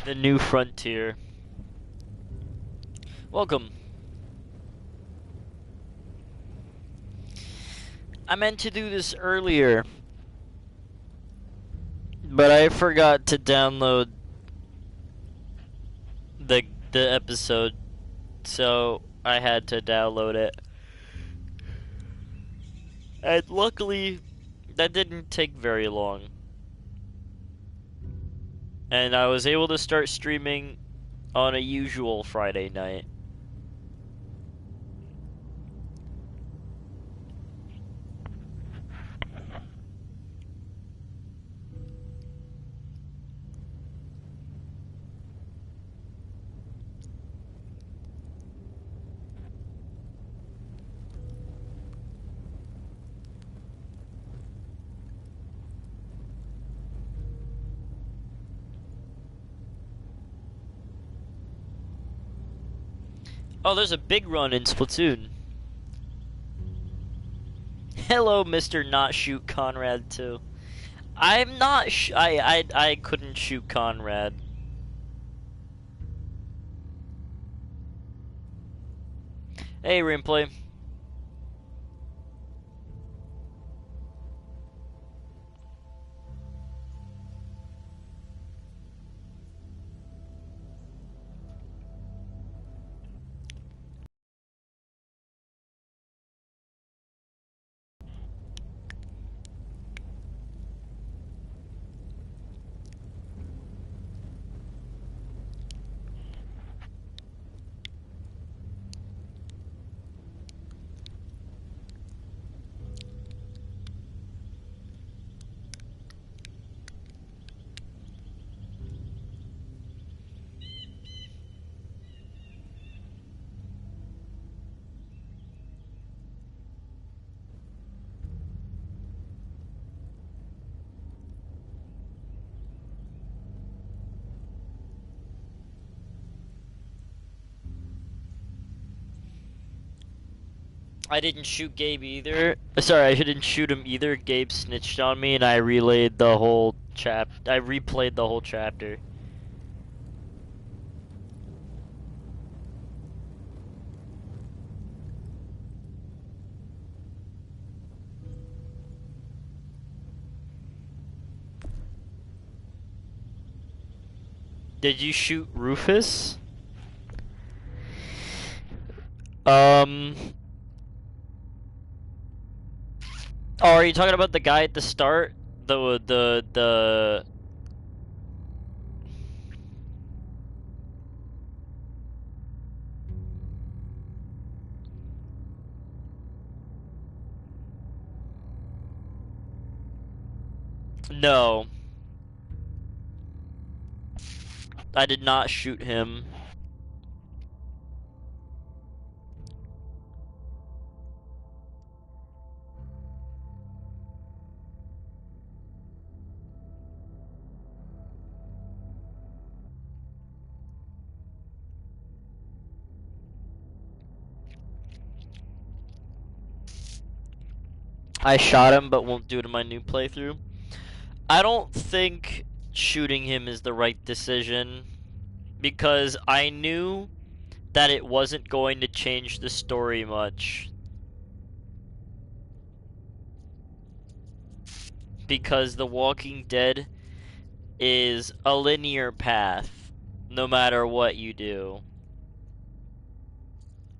The new frontier. Welcome. I meant to do this earlier, but I forgot to download the the episode, so I had to download it. And luckily, that didn't take very long. And I was able to start streaming on a usual Friday night. Oh, there's a big run in Splatoon. Hello, Mr. Not Shoot Conrad too. I'm not I couldn't shoot Conrad. Hey, Rimplay. I didn't shoot Gabe either. Sorry, I didn't shoot him either. Gabe snitched on me, and I relayed the whole I replayed the whole chapter. Did you shoot Rufus? Um. Oh, are you talking about the guy at the start? The. No. I did not shoot him. I shot him, but won't do it in my new playthrough. I don't think shooting him is the right decision, because I knew that it wasn't going to change the story much. Because The Walking Dead is a linear path, no matter what you do.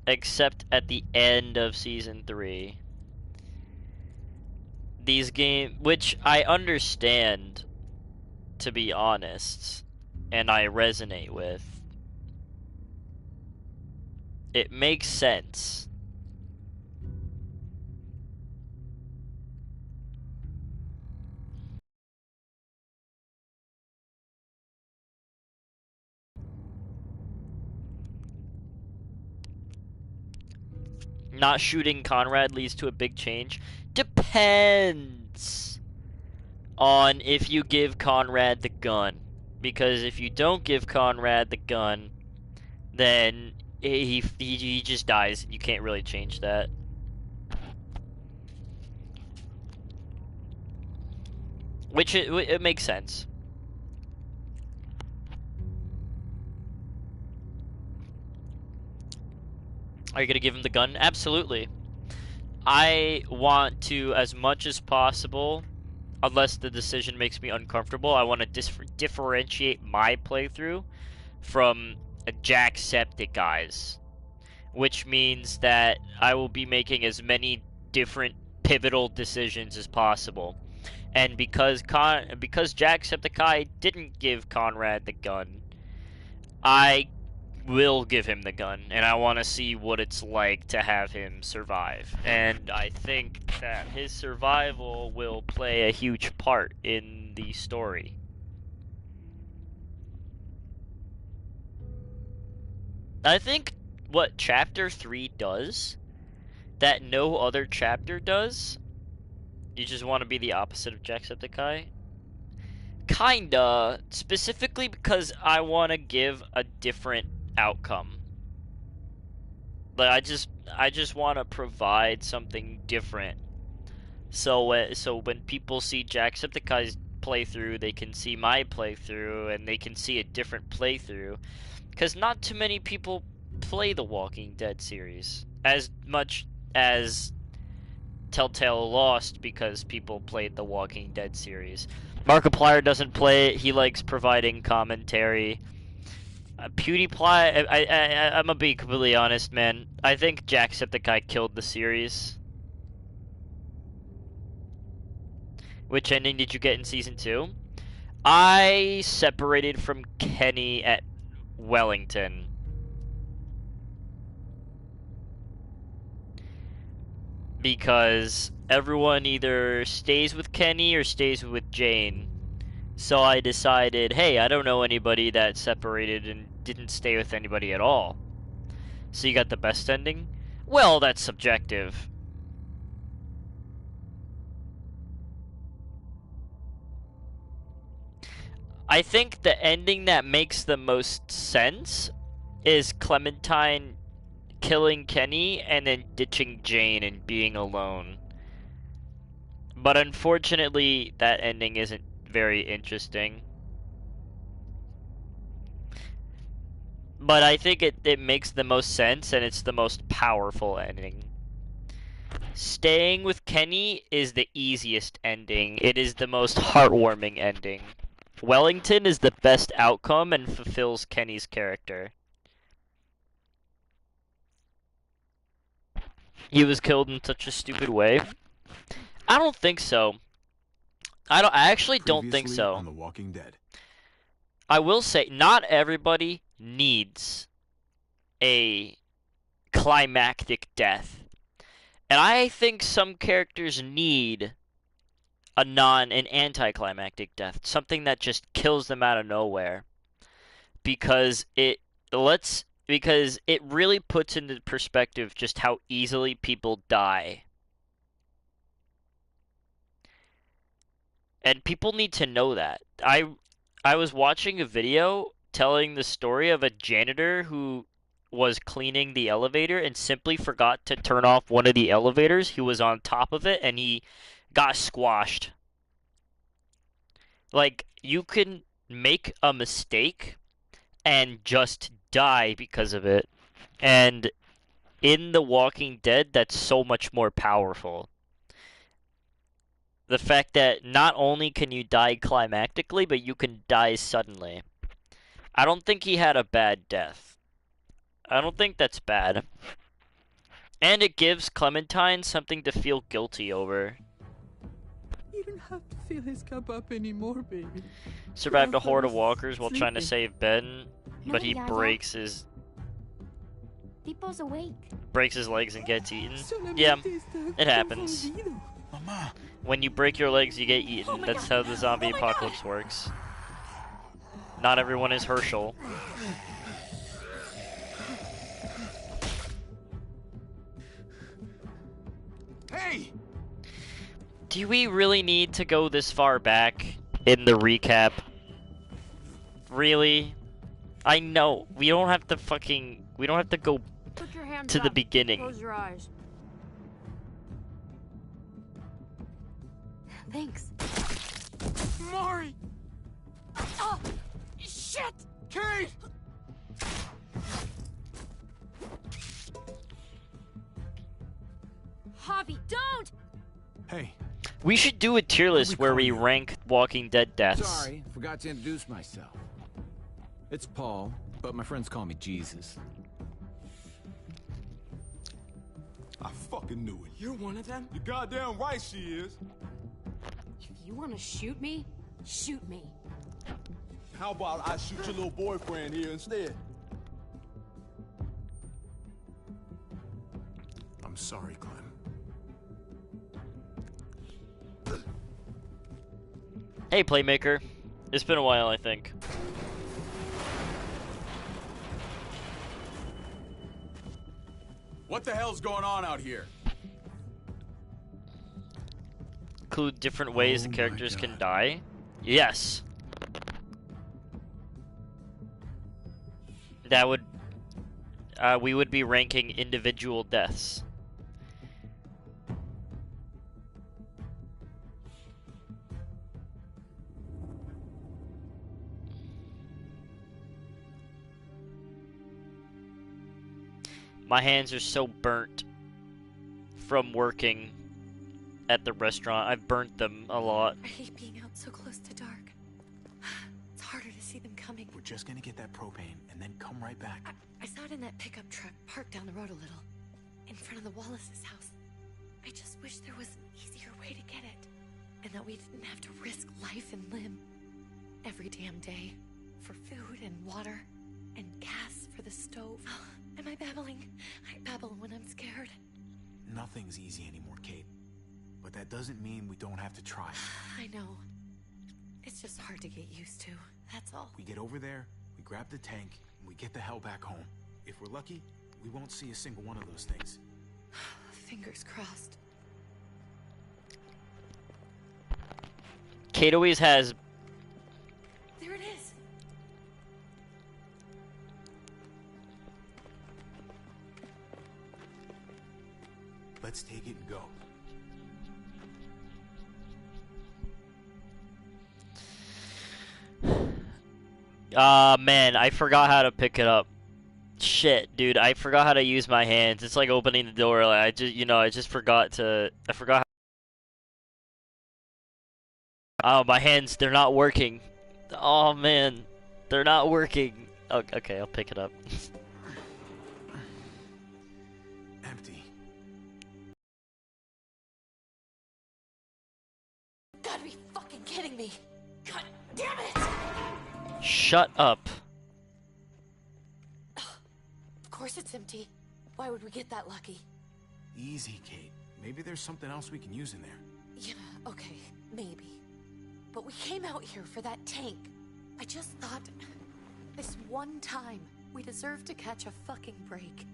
Except at the end of Season 3. These games, which I understand, to be honest, and I resonate with. It makes sense. Not shooting Conrad leads to a big change. Depends on if you give Conrad the gun. Because if you don't give Conrad the gun, then he just dies. You can't really change that. Which it makes sense. Are you gonna give him the gun? Absolutely. I want to, as much as possible, unless the decision makes me uncomfortable, I want to differentiate my playthrough from a Jacksepticeye's, which means that I will be making as many different pivotal decisions as possible. And because Jacksepticeye didn't give Conrad the gun, I will give him the gun, and I want to see what it's like to have him survive. And I think that his survival will play a huge part in the story. I think what Chapter 3 does that no other chapter does, you just want to be the opposite of Jacksepticeye? Kinda, specifically because I want to give a different outcome. Like I just want to provide something different. So when people see Jacksepticeye's playthrough, they can see my playthrough, and they can see a different playthrough. Because not too many people play the Walking Dead series as much as Telltale lost because people played the Walking Dead series. Markiplier doesn't play it. He likes providing commentary. PewDiePie, I'm gonna be completely honest, man. I think Jacksepticeye killed the series. Which ending did you get in Season 2? I separated from Kenny at Wellington. Because everyone either stays with Kenny or stays with Jane. So I decided, hey, I don't know anybody that separated and didn't stay with anybody at all. So you got the best ending? Well, that's subjective. I think the ending that makes the most sense is Clementine killing Kenny and then ditching Jane and being alone. But unfortunately, that ending isn't very interesting. But I think it makes the most sense, and it's the most powerful ending. Staying with Kenny is the easiest ending. It is the most heartwarming ending. Wellington is the best outcome and fulfills Kenny's character. He was killed in such a stupid way. I don't think so. I actually don't think so. On The Walking Dead. I will say, not everybody needs a climactic death. And I think some characters need an anticlimactic death, something that just kills them out of nowhere. Because it really puts into perspective just how easily people die. And people need to know that. I was watching a video telling the story of a janitor who was cleaning the elevator and simply forgot to turn off one of the elevators. He was on top of it and he got squashed. Like, you can make a mistake and just die because of it. And in The Walking Dead, that's so much more powerful. The fact that not only can you die climactically, but you can die suddenly. I don't think he had a bad death. I don't think that's bad. And it gives Clementine something to feel guilty over. You don't have to fill his cup up anymore, baby. Survived a horde of walkers while trying to save Ben, but he No, breaks his awake. legs and gets eaten. Yeah, it happens. Mama. When you break your legs, you get eaten. That's how the zombie apocalypse works. Not everyone is Herschel. Hey! Do we really need to go this far back in the recap? Really? I know. We don't have to go Put your hands to the up. beginning. Close your eyes. Thanks. Mari! Oh, shit! Kate! Javi, don't! Hey, We should do a tier list where we rank Walking Dead deaths. Sorry, forgot to introduce myself. It's Paul, but my friends call me Jesus. I fucking knew it. You're one of them? You're goddamn right she is. If you want to shoot me, shoot me. How about I shoot your little boyfriend here instead? I'm sorry, Clem. Hey, Playmaker. It's been a while, I think. What the hell's going on out here? Include different ways the Oh my characters can God. die? Yes. That would... we would be ranking individual deaths. My hands are so burnt from working at the restaurant. I've burnt them a lot. I hate being out so close to dark. It's harder to see them coming. We're just gonna get that propane and then come right back. I saw it in that pickup truck parked down the road a little, in front of the Wallace's house. I just wish there was an easier way to get it, and that we didn't have to risk life and limb every damn day for food and water and gas for the stove. Am I babbling? I babble when I'm scared. Nothing's easy anymore, Kate. But that doesn't mean we don't have to try. I know. It's just hard to get used to, that's all. We get over there, we grab the tank, and we get the hell back home. If we're lucky, we won't see a single one of those things. Fingers crossed. Kate always has... There it is! Let's take it and go. Man, I forgot how to pick it up. Shit, dude, I forgot how to use my hands. It's like opening the door. Like, I just forgot to... I forgot how... Oh, my hands, they're not working. Oh, man. They're not working. Oh, okay, I'll pick it up. Empty. Gotta be fucking kidding me! God damn it! Shut up. Of course it's empty. Why would we get that lucky? Easy, Kate. Maybe there's something else we can use in there. Yeah, okay, maybe. But we came out here for that tank. I just thought, this one time, we deserve to catch a fucking break.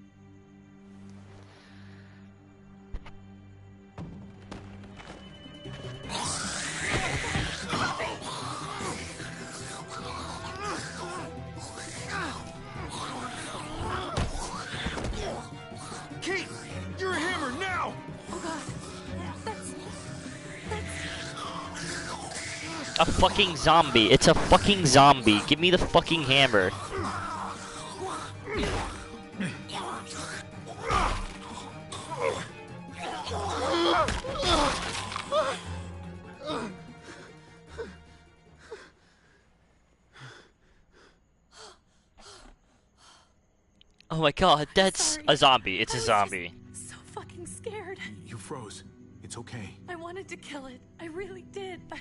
Kate! You're a hammer now! Oh god, that's... A fucking zombie. It's a fucking zombie. Give me the fucking hammer. Oh my god, that's Sorry. a zombie. It's I a was zombie. just so fucking scared. You froze. It's okay. I wanted to kill it. I really did, but...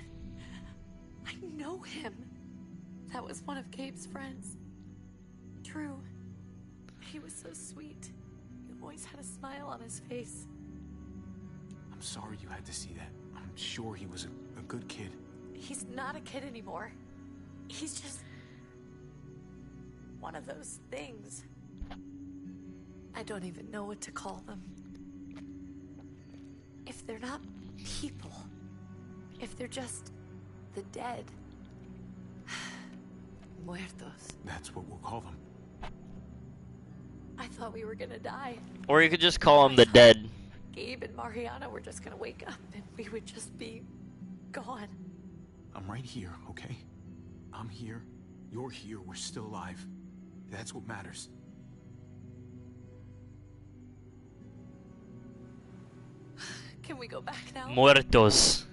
I know him. That was one of Gabe's friends. Drew. He was so sweet. He always had a smile on his face. I'm sorry you had to see that. I'm sure he was a good kid. He's not a kid anymore. He's just... one of those things. I don't even know what to call them. If they're not people, if they're just the dead, muertos. That's what we'll call them. I thought we were gonna die. Or you could just call him the dead. Gabe and Mariana were just gonna wake up and we would just be gone. I'm right here, okay? I'm here. You're here. We're still alive. That's what matters. Can we go back now? Muertos.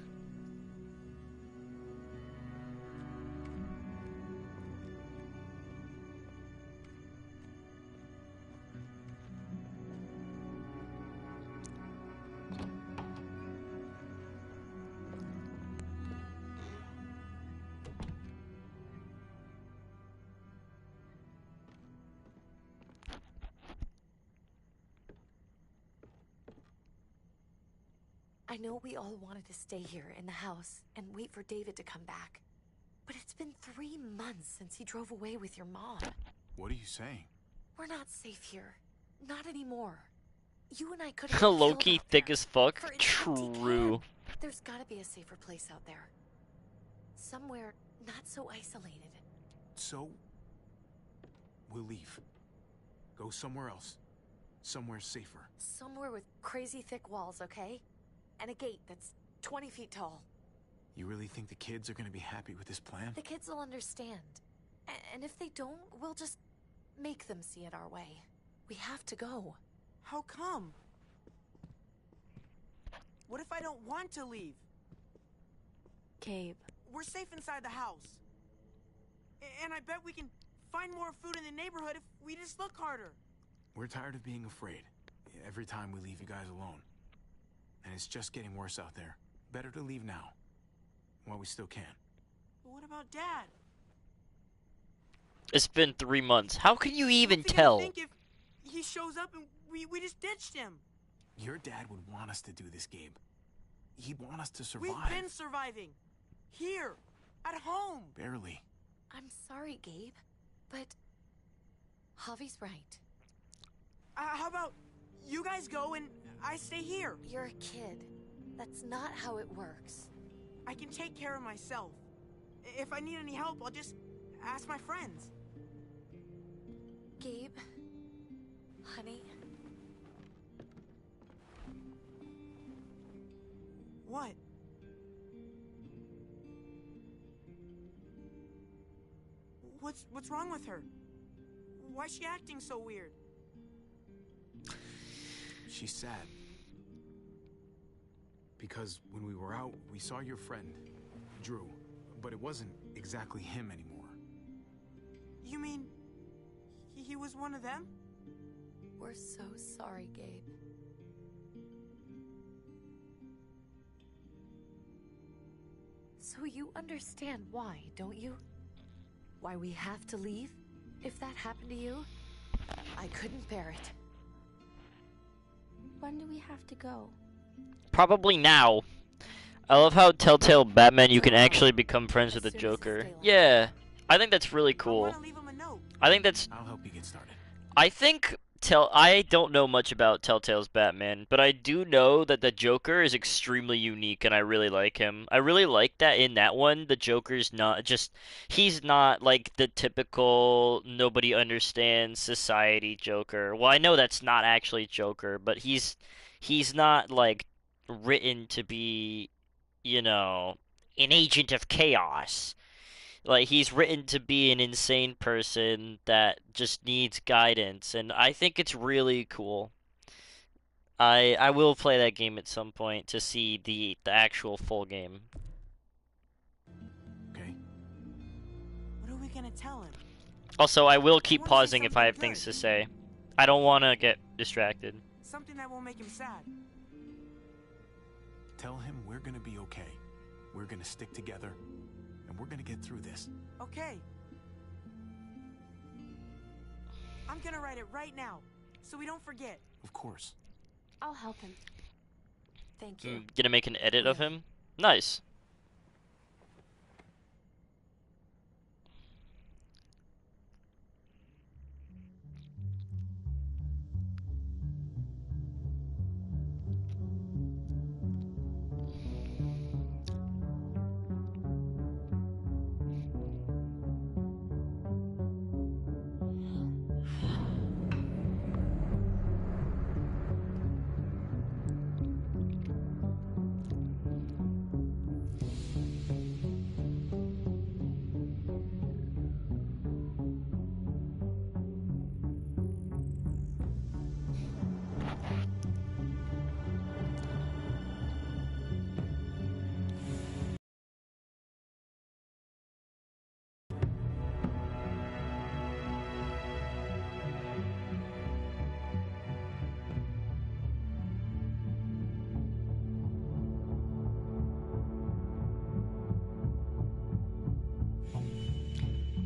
I know we all wanted to stay here in the house and wait for David to come back. But it's been 3 months since he drove away with your mom. What are you saying? We're not safe here. Not anymore. You and I could have Low-key thick as fuck. True. There's gotta be a safer place out there. Somewhere not so isolated. So, we'll leave. Go somewhere else. Somewhere safer. Somewhere with crazy thick walls, okay? And a gate that's 20 feet tall. You really think the kids are gonna be happy with this plan? The kids will understand. And if they don't, we'll just make them see it our way. We have to go. How come? What if I don't want to leave? Gabe. We're safe inside the house. And I bet we can find more food in the neighborhood if we just look harder. We're tired of being afraid. Every time we leave you guys alone. And it's just getting worse out there. Better to leave now. While we still can. But what about Dad? It's been 3 months. How can you even What's he gonna tell? think if he shows up and we just ditched him? Your dad would want us to do this, Gabe. He'd want us to survive. We've been surviving. Here. At home. Barely. I'm sorry, Gabe. But Javi's right. How about you guys go and I stay here? You're a kid. That's not how it works. I can take care of myself. If I need any help, I'll just ask my friends. Gabe, honey, What? What's wrong with her? Why's she acting so weird? She's sad. Because when we were out, we saw your friend, Drew. But it wasn't exactly him anymore. You mean he was one of them? we're so sorry, Gabe. So you understand why, don't you? Why we have to leave? If that happened to you, I couldn't bear it. When do we have to go? Probably now. I love how Telltale Batman you can actually become friends with the Joker. Yeah, I think that's really I cool. want to leave him a note. I think that's. I'll help you get started. I think I don't know much about Telltale's Batman, but I do know that the Joker is extremely unique, and I really like him. I really like that in that one, the Joker's not just. He's not like the typical nobody understands society Joker. Well, I know that's not actually Joker, but he's not like written to be, you know, an agent of chaos. Like, he's written to be an insane person that just needs guidance, and I think it's really cool. I will play that game at some point to see the actual full game. Okay? What are we gonna tell him? Also, I will keep I wanna say pausing if I have something things good. to say. I don't want to get distracted. Something that won't make him sad. Tell him we're gonna be okay. We're gonna stick together. And we're gonna get through this. Okay. I'm gonna write it right now, so we don't forget. Of course. I'll help him. Thank you. Gonna make an edit of him? Nice.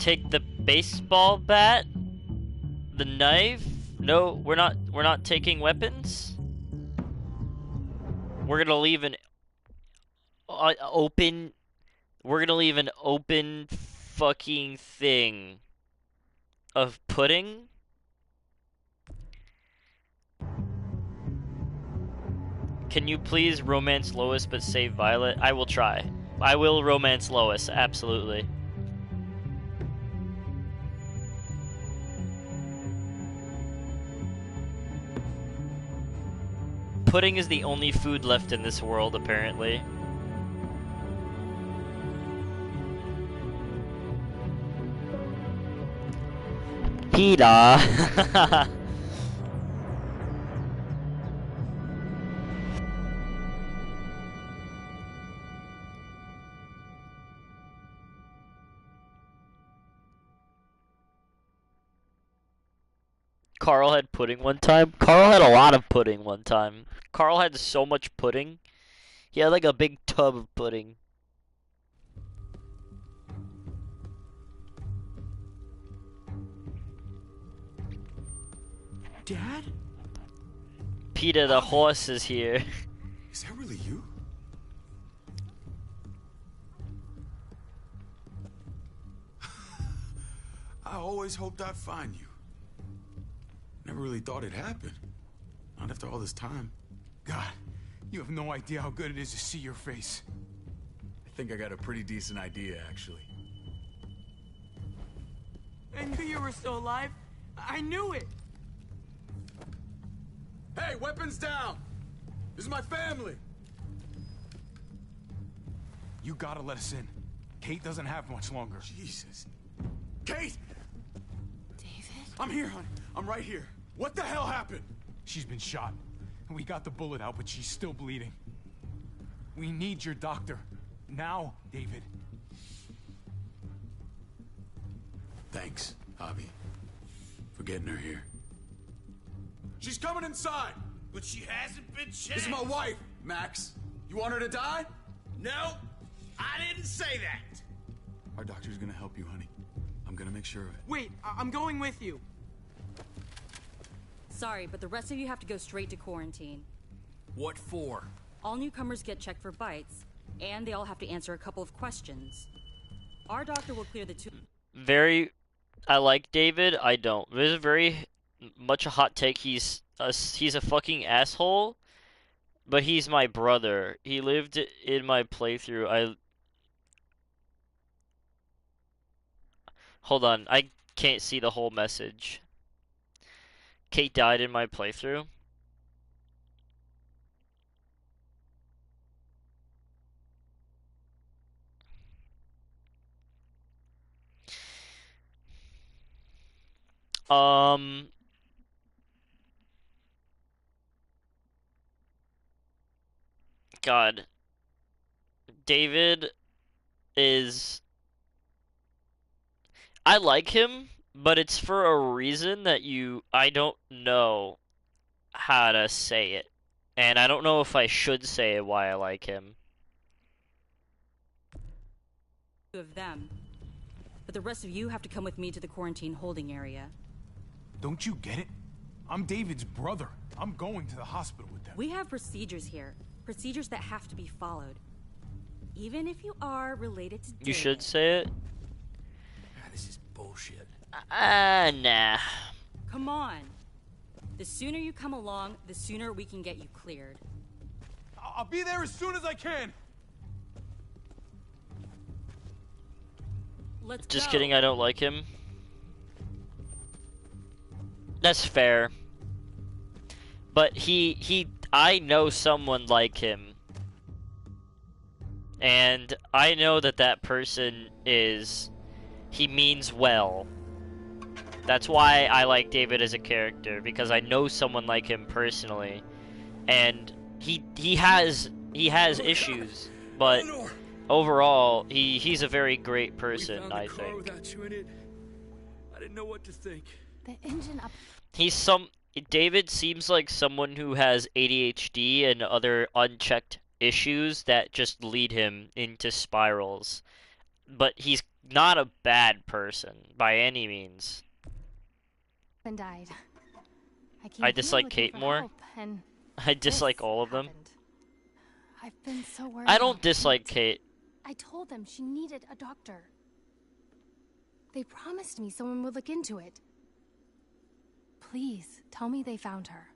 take the baseball bat, the knife. No, we're not taking weapons. We're gonna leave an open. We're gonna leave an open fucking thing of pudding. Can you please romance Lois but save Violet? I will try. I will romance Lois, absolutely. Pudding is the only food left in this world, apparently. Pita. Carl had pudding one time. Carl had a lot of pudding one time. Carl had so much pudding. He had like a big tub of pudding. Dad? Peter the horse is here. Is that really you? I always hoped I'd find you. Never really thought it'd happen. Not after all this time. God, you have no idea how good it is to see your face. I think I got a pretty decent idea, actually. I knew you were still alive. I knew it. Hey, weapons down! This is my family! You gotta let us in. Kate doesn't have much longer. Jesus. Kate! David? I'm here, honey. I'm right here. What the hell happened? She's been shot. We got the bullet out, but she's still bleeding. We need your doctor. Now, David. Thanks, Javi, for getting her here. She's coming inside! But she hasn't been checked. This is my wife, Max. You want her to die? No, I didn't say that. Our doctor's gonna help you, honey. I'm gonna make sure of it. Wait, I'm going with you. Sorry, but the rest of you have to go straight to quarantine. What for? All newcomers get checked for bites, and they all have to answer a couple of questions. Our doctor will clear the two. I like David. I don't. This is very much a hot take. He's a fucking asshole, but he's my brother. He lived in my playthrough. Hold on. I can't see the whole message. Kate died in my playthrough. God. David is... I like him, but it's for a reason that I don't know how to say it. And I don't know if I should say why I like him. Of them. But the rest of you have to come with me to the quarantine holding area. Don't you get it? I'm David's brother. I'm going to the hospital with them. We have procedures here. Procedures that have to be followed. Even if you are related to David. You should say it. This is bullshit. Nah. Come on. The sooner you come along, the sooner we can get you cleared. I'll be there as soon as I can. Let's Just go. kidding, I don't like him. That's fair. But I know someone like him. And I know that person he means well. That's why I like David as a character, because I know someone like him personally. And he has issues, but overall, he's a very great person, I think. Without you in it, I didn't know what to think. The engine up. David seems like someone who has ADHD and other unchecked issues that just lead him into spirals. but he's not a bad person by any means. And died. I came I here dislike looking Kate for more. help, and I dislike this all of them. happened. I've been so worried. I don't about dislike Kate. I told them she needed a doctor. They promised me someone would look into it. Please, tell me they found her.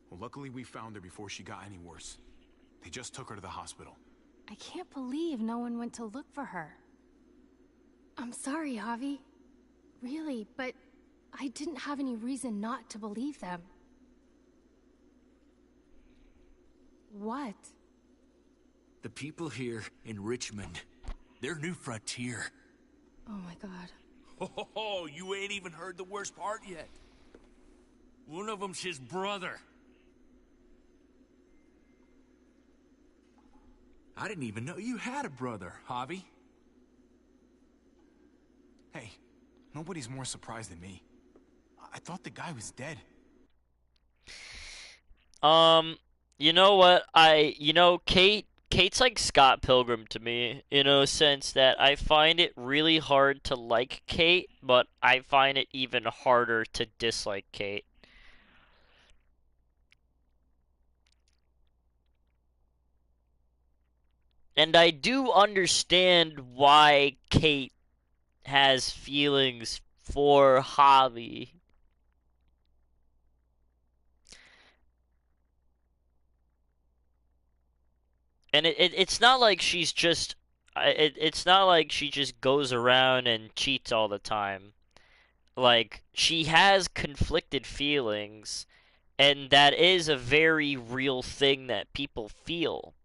Well, luckily we found her before she got any worse. They just took her to the hospital. I can't believe no one went to look for her. I'm sorry, Javi. Really, but I didn't have any reason not to believe them. What? The people here in Richmond, their new frontier. Oh my god. Oh, you ain't even heard the worst part yet. One of them's his brother. I didn't even know you had a brother, Javi. Hey, nobody's more surprised than me. I thought the guy was dead. You know what? Kate's like Scott Pilgrim to me, in a sense that I find it really hard to like Kate, but I find it even harder to dislike Kate. And I do understand why Kate has feelings for Javi. And it's not like she's just it's not like she just goes around and cheats all the time. Like, she has conflicted feelings, and that is a very real thing that people feel.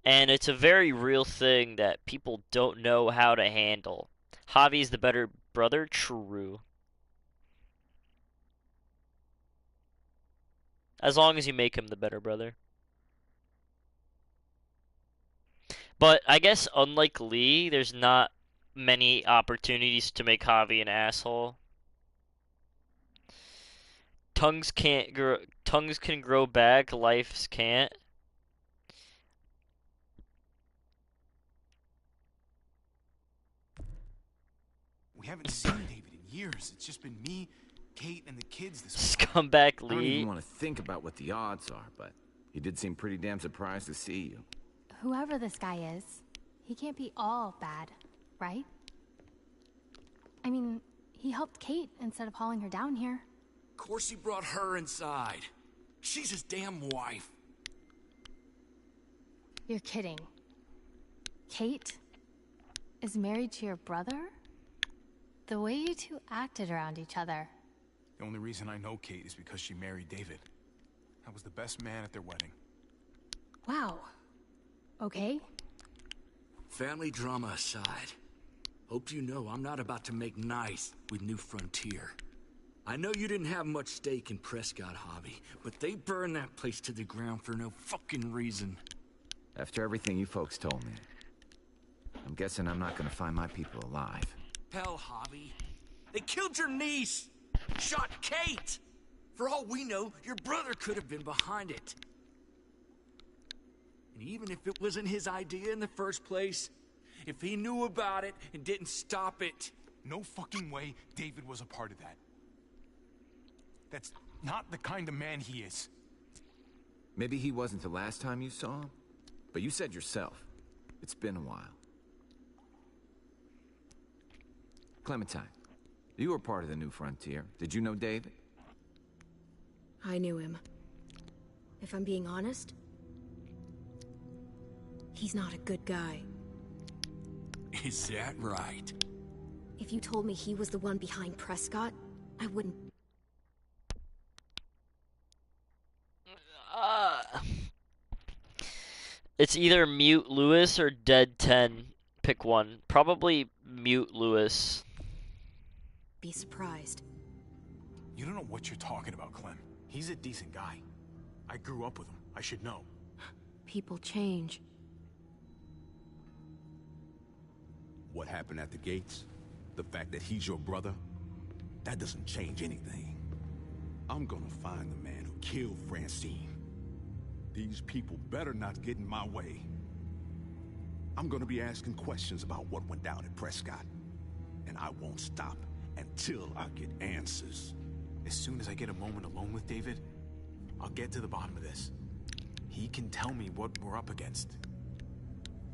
And it's a very real thing that people don't know how to handle. Javi's the better brother? True. As long as you make him the better brother. But I guess unlike Lee, there's not many opportunities to make Javi an asshole. Tongues can grow back, lives can't. We haven't seen David in years. It's just been me, Kate, and the kids this Scumbag I don't even Lee. want to think about what the odds are, but he did seem pretty damn surprised to see you. Whoever this guy is, he can't be all bad, right? I mean, he helped Kate instead of hauling her down here. Of course he brought her inside. She's his damn wife. You're kidding. Kate is married to your brother? The way you two acted around each other. The only reason I know Kate is because she married David. I was the best man at their wedding. Wow. Okay. Family drama aside, hope you know I'm not about to make nice with New Frontier. I know you didn't have much stake in Prescott, Javi, but they burned that place to the ground for no fucking reason. After everything you folks told me, I'm guessing I'm not gonna find my people alive. Hell, Javi. They killed your niece! Shot Kate! For all we know, your brother could have been behind it. And even if it wasn't his idea in the first place, if he knew about it and didn't stop it... No fucking way David was a part of that. That's not the kind of man he is. Maybe he wasn't the last time you saw him, but you said yourself, it's been a while. Clementine, you were part of the New Frontier. Did you know David? I knew him. If I'm being honest, he's not a good guy. Is that right? If you told me he was the one behind Prescott, I wouldn't. It's either mute Lewis or dead 10. Pick one. Probably mute Lewis. Be surprised. You don't know what you're talking about, Clem. He's a decent guy. I grew up with him. I should know. People change. What happened at the gates? The fact that he's your brother? That doesn't change anything. I'm gonna find the man who killed Francine. These people better not get in my way. I'm gonna be asking questions about what went down at Prescott. And I won't stop until I get answers. As soon as I get a moment alone with David, I'll get to the bottom of this. He can tell me what we're up against.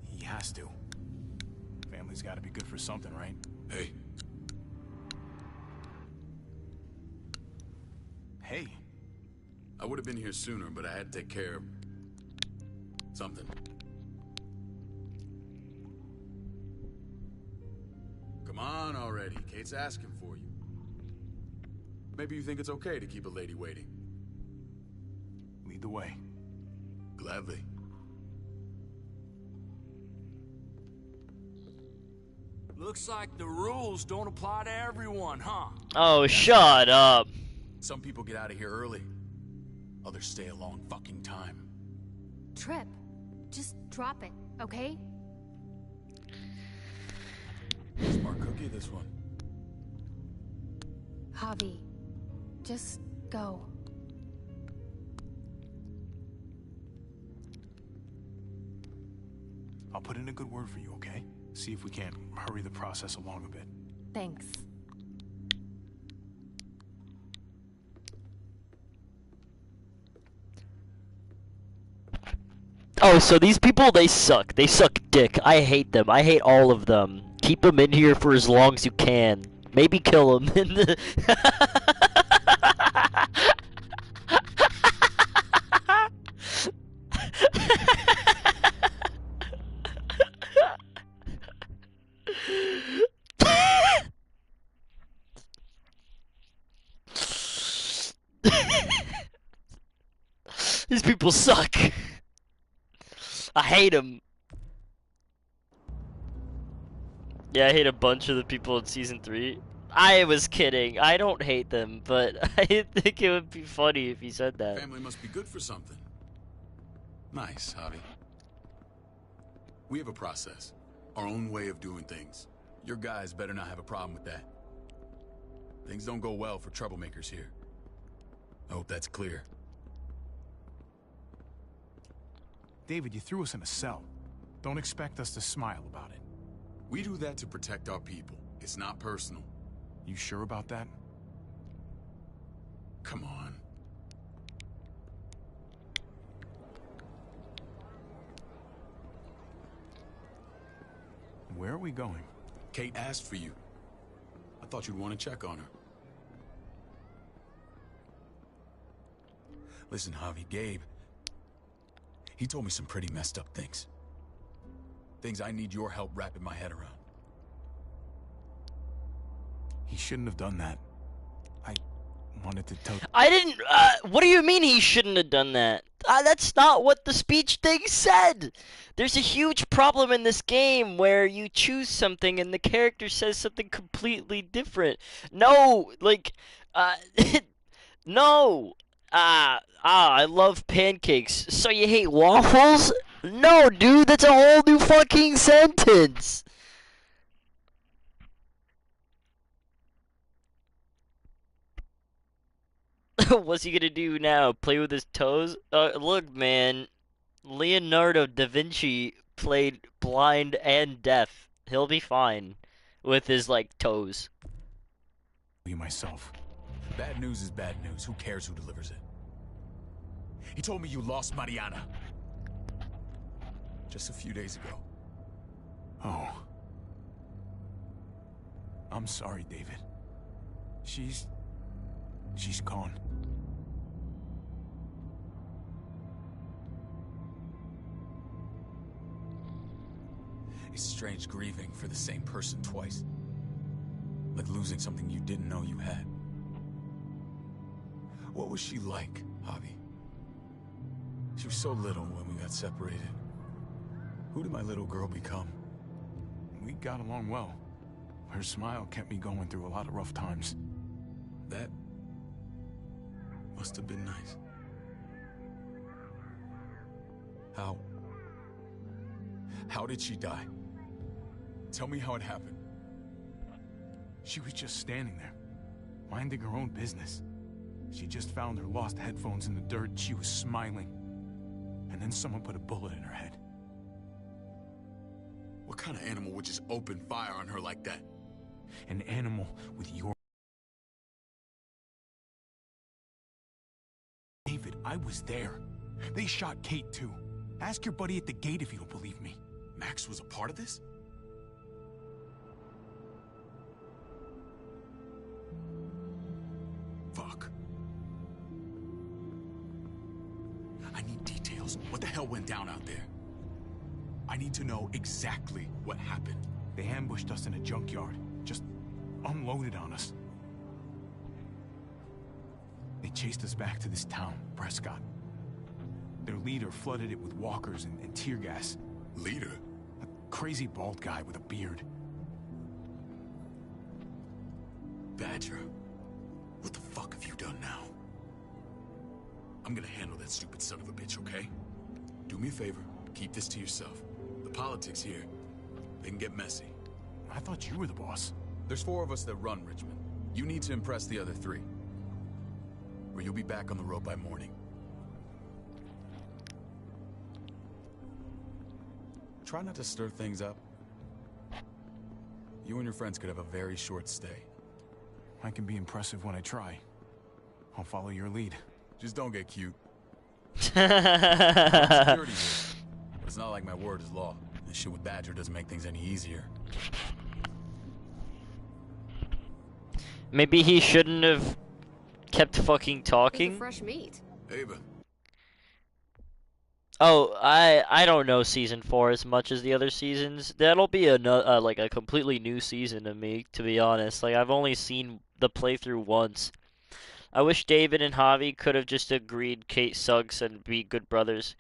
He has to. Family's gotta be good for something, right? Hey. Hey. I would have been here sooner, but I had to take care of something. Come on already. Kate's asking for you. Maybe you think it's okay to keep a lady waiting. Lead the way. Gladly. Looks like the rules don't apply to everyone, huh? Oh, shut up. Some people get out of here early. Others stay a long fucking time. Trip, just drop it, okay? Smart cookie, this one. Javi, just go. I'll put in a good word for you, okay? See if we can't hurry the process along a bit. Thanks. Oh, so these people, they suck. They suck dick. I hate them. I hate all of them. Keep them in here for as long as you can. Maybe kill them. These people suck. I hate them. Yeah, I hate a bunch of the people in Season 3. I was kidding. I don't hate them, but I think it would be funny if he said that. Family must be good for something. Nice, Javi. We have a process. Our own way of doing things. Your guys better not have a problem with that. Things don't go well for troublemakers here. I hope that's clear. David, you threw us in a cell. Don't expect us to smile about it. We do that to protect our people. It's not personal. You sure about that? Come on. Where are we going? Kate asked for you. I thought you'd want to check on her. Listen, Javi, Gabe, he told me some pretty messed up things. Things I need your help wrapping my head around. He shouldn't have done that. I wanted to tell... I didn't... what do you mean he shouldn't have done that? That's not what the speech thing said! There's a huge problem in this game where you choose something and the character says something completely different. No! Like, no! I love pancakes. So you hate waffles? No, dude, that's a whole new fucking sentence! What's he gonna do now? Play with his toes? Look, man. Leonardo da Vinci played blind and deaf. He'll be fine with his, like, toes. You myself. Bad news is bad news. Who cares who delivers it? He told me you lost Mariana. Just a few days ago. Oh. I'm sorry, David. She's gone. It's strange grieving for the same person twice. Like losing something you didn't know you had. What was she like, Javi? She was so little when we got separated. Who did my little girl become? We got along well. Her smile kept me going through a lot of rough times. That must have been nice. How did she die? Tell me how it happened. She was just standing there, minding her own business. She just found her lost headphones in the dirt. She was smiling. And then someone put a bullet in her head. What kind of animal would just open fire on her like that? An animal with your... David, I was there. They shot Kate too. Ask your buddy at the gate if you don't believe me. Max was a part of this? Fuck. I need details. What the hell went down out there? I need to know exactly what happened. They ambushed us in a junkyard. Just unloaded on us. They chased us back to this town, Prescott. Their leader flooded it with walkers and tear gas. Leader? A crazy bald guy with a beard. Badger, what the fuck have you done now? I'm gonna handle that stupid son of a bitch, okay? Do me a favor, keep this to yourself. The politics here, they can get messy. I thought you were the boss. There's 4 of us that run Richmond. You need to impress the other 3. Or you'll be back on the road by morning. Try not to stir things up. You and your friends could have a very short stay. I can be impressive when I try. I'll follow your lead. Just don't get cute. Security here. But it's not like my word is law. This shit with Badger doesn't make things any easier. Maybe he shouldn't have kept fucking talking. Fresh meat. Ava. Oh, I don't know season 4 as much as the other seasons. That'll be like a completely new season to me, to be honest. Like I've only seen the playthrough once. I wish David and Javi could have just agreed Kate sucks and be good brothers.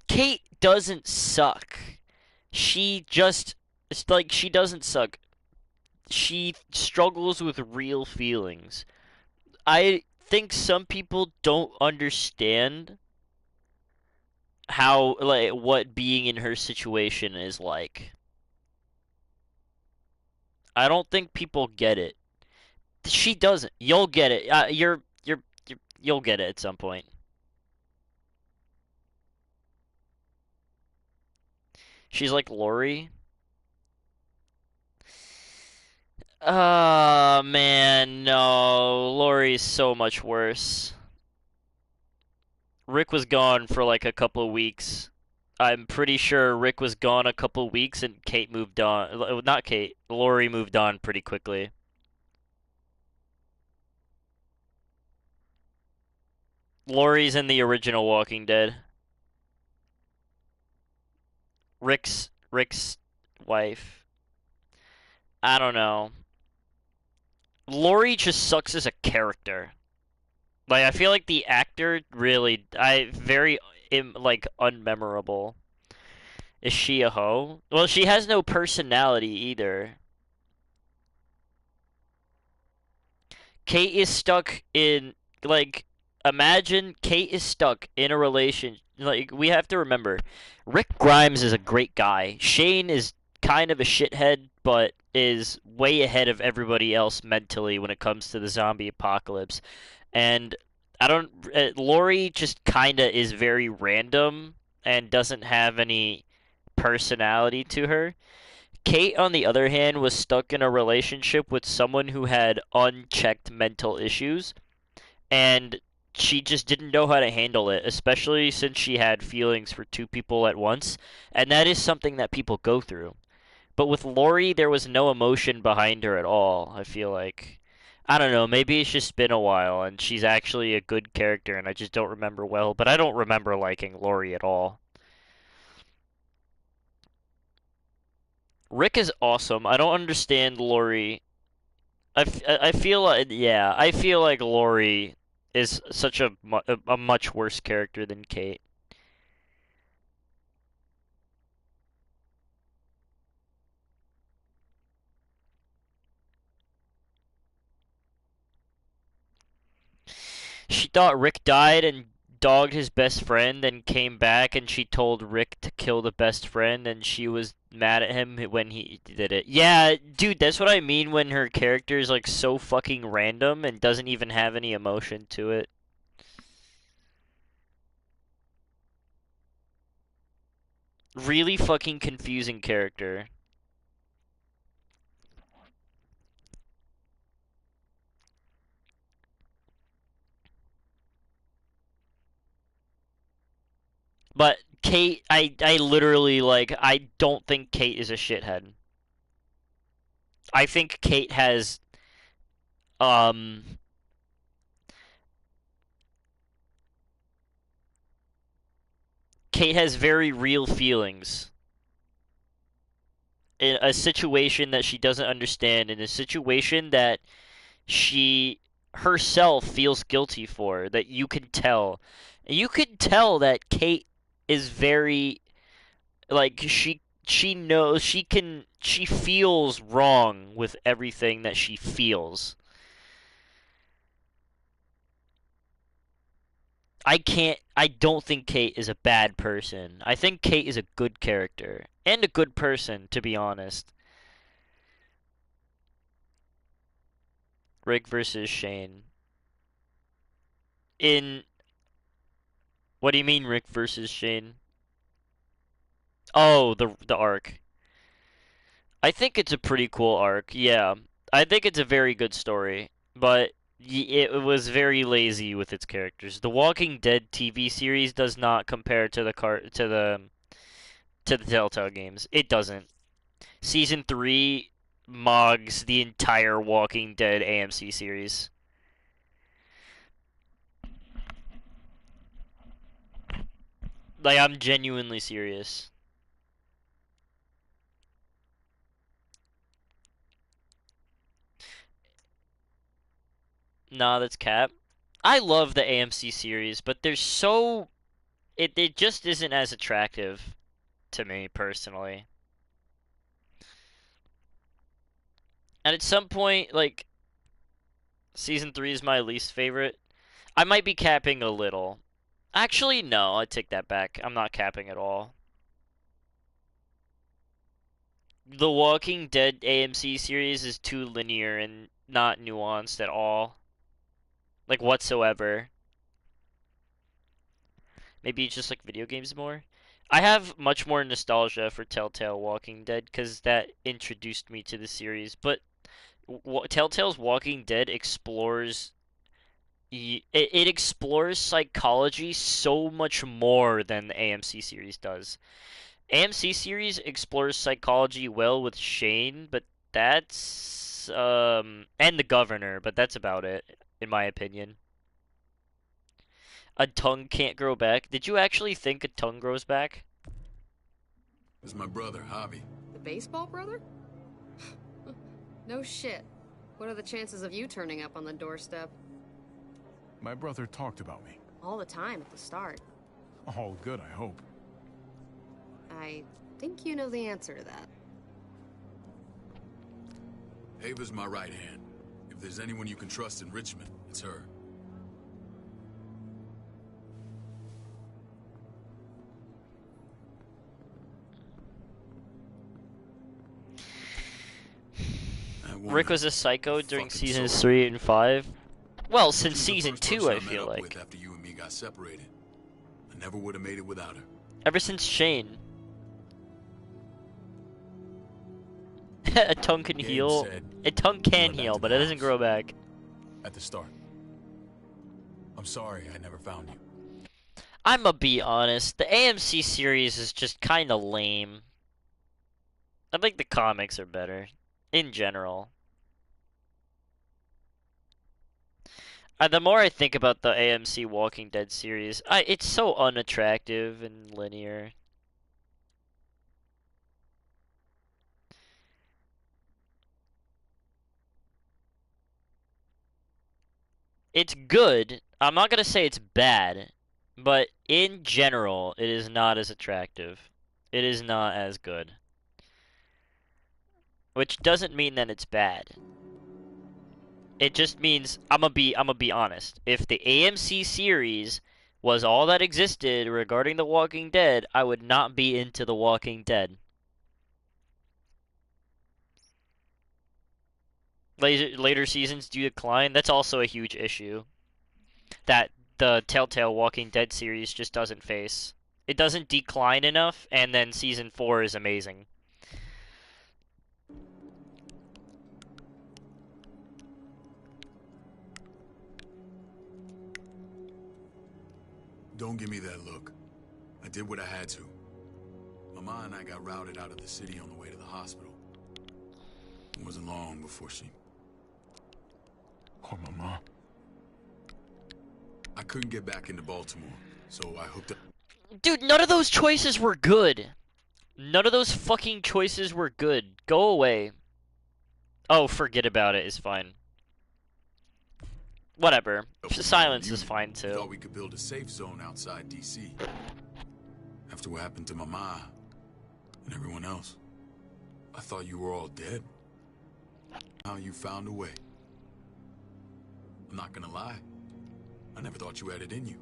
Kate doesn't suck. She just, it's like she doesn't suck. She struggles with real feelings. I think some people don't understand how, like, what being in her situation is like. I don't think people get it. She doesn't. You'll get it. You'll get it at some point. She's like Lori. Man, no. Lori's so much worse. Rick was gone for like a couple of weeks. I'm pretty sure Rick was gone a couple of weeks and Kate moved on. Not Kate. Lori moved on pretty quickly. Lori's in the original Walking Dead. Rick's wife. I don't know. Lori just sucks as a character. Like I feel like the actor really very like unmemorable. Is she a hoe? Well, she has no personality either. Kate is stuck in like imagine Kate is stuck in a relation. Like we have to remember, Rick Grimes is a great guy. Shane is kind of a shithead, but is way ahead of everybody else mentally when it comes to the zombie apocalypse. And I don't. Lori just kind of is very random and doesn't have any personality to her. Kate, on the other hand, was stuck in a relationship with someone who had unchecked mental issues, and she just didn't know how to handle it, especially since she had feelings for 2 people at once, and that is something that people go through. But with Lori, there was no emotion behind her at all, I feel like. I don't know, maybe it's just been a while, and she's actually a good character, and I just don't remember well, but I don't remember liking Lori at all. Rick is awesome. I don't understand Lori. I feel like, yeah, I feel like Lori is such a much worse character than Kate. She thought Rick died and dogged his best friend, then came back and she told Rick to kill the best friend, and she was mad at him when he did it. Yeah, dude, that's what I mean when her character is like so fucking random and doesn't even have any emotion to it. Really fucking confusing character. But Kate, I literally, like, I don't think Kate is a shithead. I think Kate has, um, Kate has very real feelings in a situation that she doesn't understand, in a situation that she herself feels guilty for, that you can tell. You can tell that Kate is very, like, she knows, she feels wrong with everything that she feels. I don't think Kate is a bad person. I think Kate is a good character and a good person, to be honest. Rick versus Shane. In What do you mean Rick versus Shane? Oh, the arc. I think it's a pretty cool arc. Yeah. I think it's a very good story, but it was very lazy with its characters. The Walking Dead TV series does not compare to the Telltale games. It doesn't. Season 3 mogs the entire Walking Dead AMC series. Like, I'm genuinely serious. Nah, that's cap. I love the AMC series, but there's so it just isn't as attractive to me personally. And at some point, like, season 3 is my least favorite. I might be capping a little. Actually, no, I take that back. I'm not capping at all. The Walking Dead AMC series is too linear and not nuanced at all. Like, whatsoever. Maybe it's just like video games more. I have much more nostalgia for Telltale Walking Dead because that introduced me to the series. But Telltale's Walking Dead explores it explores psychology so much more than the AMC series does. AMC series explores psychology well with Shane, but that's and the governor, but that's about it in my opinion. A tongue can't grow back. Did you actually think a tongue grows back? It's my brother, Javi. The baseball brother? No shit. What are the chances of you turning up on the doorstep? My brother talked about me. All the time at the start. All good, I hope. I think you know the answer to that. Ava's my right hand. If there's anyone you can trust in Richmond, it's her. Rick was a psycho during seasons 3 and 5. Well, since season 2, I feel like. After you and me got separated, I never would have made it without her. Ever since Shane. A tongue can heal. A tongue can heal, but it doesn't grow back. At the start. I'm sorry I never found you. I'ma be honest, the AMC series is just kinda lame. I think the comics are better. In general. The more I think about the AMC Walking Dead series, it's so unattractive and linear. It's good. I'm not gonna say it's bad, but in general, it is not as attractive. It is not as good. Which doesn't mean that it's bad. It just means I'm gonna be honest. If the AMC series was all that existed regarding The Walking Dead, I would not be into The Walking Dead. Later seasons do decline. That's also a huge issue that the Telltale Walking Dead series just doesn't face. It doesn't decline enough, and then season 4 is amazing. Don't give me that look. I did what I had to. Mama and I got routed out of the city on the way to the hospital. It wasn't long before she... Poor Mama. I couldn't get back into Baltimore, so I hooked up... Dude, none of those choices were good. None of those fucking choices were good. Go away. Oh, forget about it. It's fine. Whatever. Silence is fine too. Thought we could build a safe zone outside D.C. After what happened to Mama and everyone else, I thought you were all dead. How you found a way. I'm not gonna lie. I never thought you had it in you.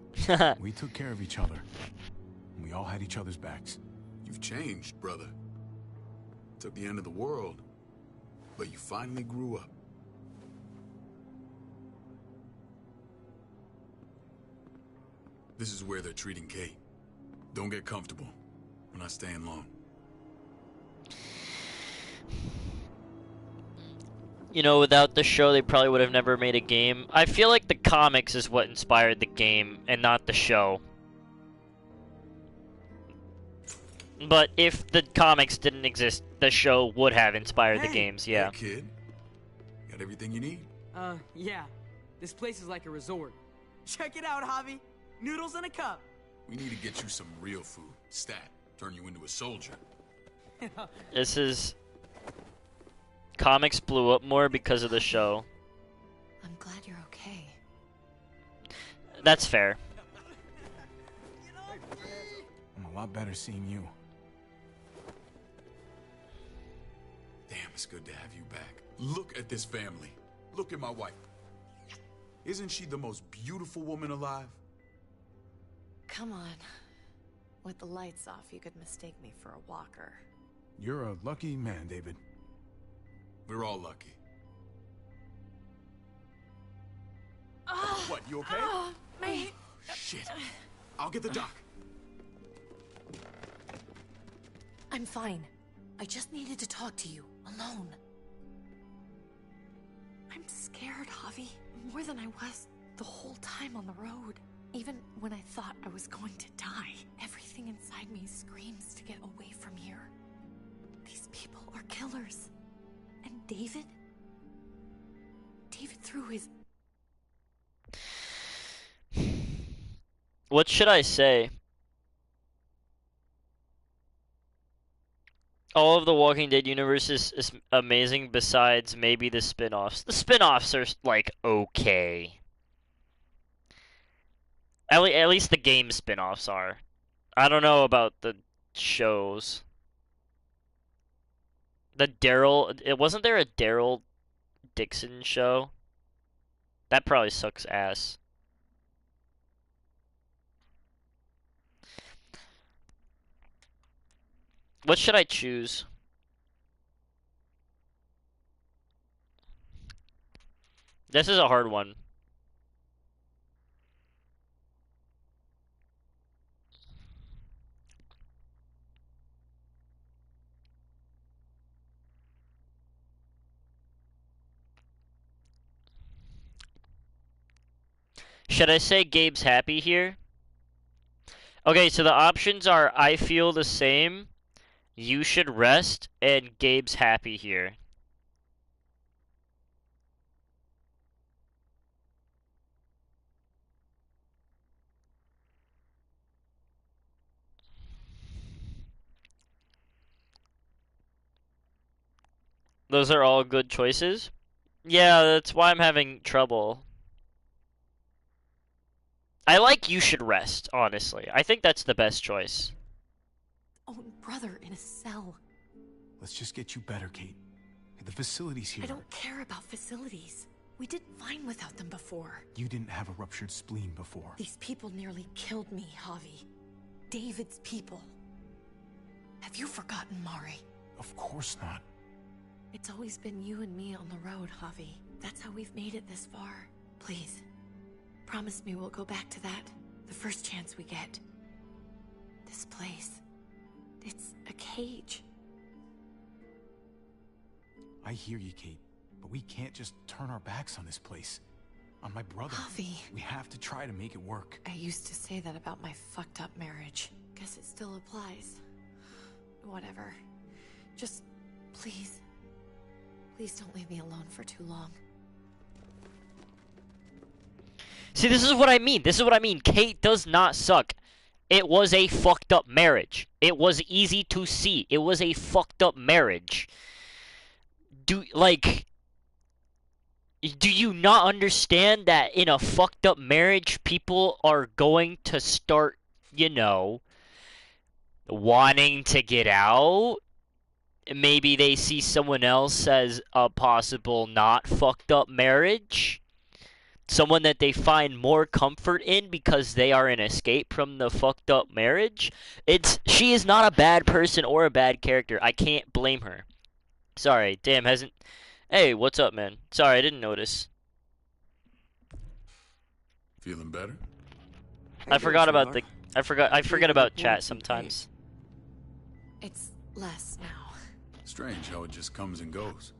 We took care of each other. We all had each other's backs. You've changed, brother. Took the end of the world, but you finally grew up. This is where they're treating Kate. Don't get comfortable. We're not staying long. You know, without the show, they probably would have never made a game. I feel like the comics is what inspired the game, and not the show. But if the comics didn't exist, the show would have inspired the games, yeah. Hey, kid. Got everything you need? Yeah. This place is like a resort. Check it out, Javi. Noodles in a cup. We need to get you some real food. Stat. Turn you into a soldier. This is... Comics blew up more because of the show. I'm glad you're okay. That's fair. I'm a lot better seeing you. Damn, it's good to have you back. Look at this family. Look at my wife. Isn't she the most beautiful woman alive? Come on. With the lights off, you could mistake me for a walker. You're a lucky man, David. We're all lucky. What, you okay? My... Shit. I'll get the doc. I'm fine. I just needed to talk to you, alone. I'm scared, Javi. More than I was the whole time on the road. Even when I thought I was going to die, everything inside me screams to get away from here. These people are killers. And David? David threw his... What should I say? All of the Walking Dead universe is amazing besides maybe the spin-offs. The spin-offs are, like, okay. At least the game spin-offs are. I don't know about the shows. The Daryl... Wasn't there a Daryl Dixon show? That probably sucks ass. What should I choose? This is a hard one. Should I say Gabe's happy here? Okay, so the options are I feel the same, you should rest, and Gabe's happy here. Those are all good choices? Yeah, that's why I'm having trouble. I like you should rest, honestly. I think that's the best choice. Own brother in a cell. Let's just get you better, Kate. The facility's here. I don't care about facilities. We did fine without them before. You didn't have a ruptured spleen before. These people nearly killed me, Javi. David's people. Have you forgotten, Mari? Of course not. It's always been you and me on the road, Javi. That's how we've made it this far. Please, promise me we'll go back to that the first chance we get. This place, it's a cage. I hear you, Kate, but we can't just turn our backs on this place. On my brother. Javi. We have to try to make it work. I used to say that about my fucked up marriage. guess it still applies. Whatever. Just, please. Please don't leave me alone for too long. See, this is what I mean. This is what I mean. Kate does not suck. It was a fucked up marriage. It was easy to see. It was a fucked up marriage. Do you not understand that in a fucked up marriage, people are going to start, you know, wanting to get out? Maybe they see someone else as a possible not fucked up marriage. Someone that they find more comfort in because they are an escape from the fucked up marriage. She is not a bad person or a bad character. I can't blame her. Sorry, damn, hasn't... Hey, what's up, man? Sorry, I didn't notice. Feeling better? I forgot about the... I forget about chat sometimes. It's less now. Strange how it just comes and goes.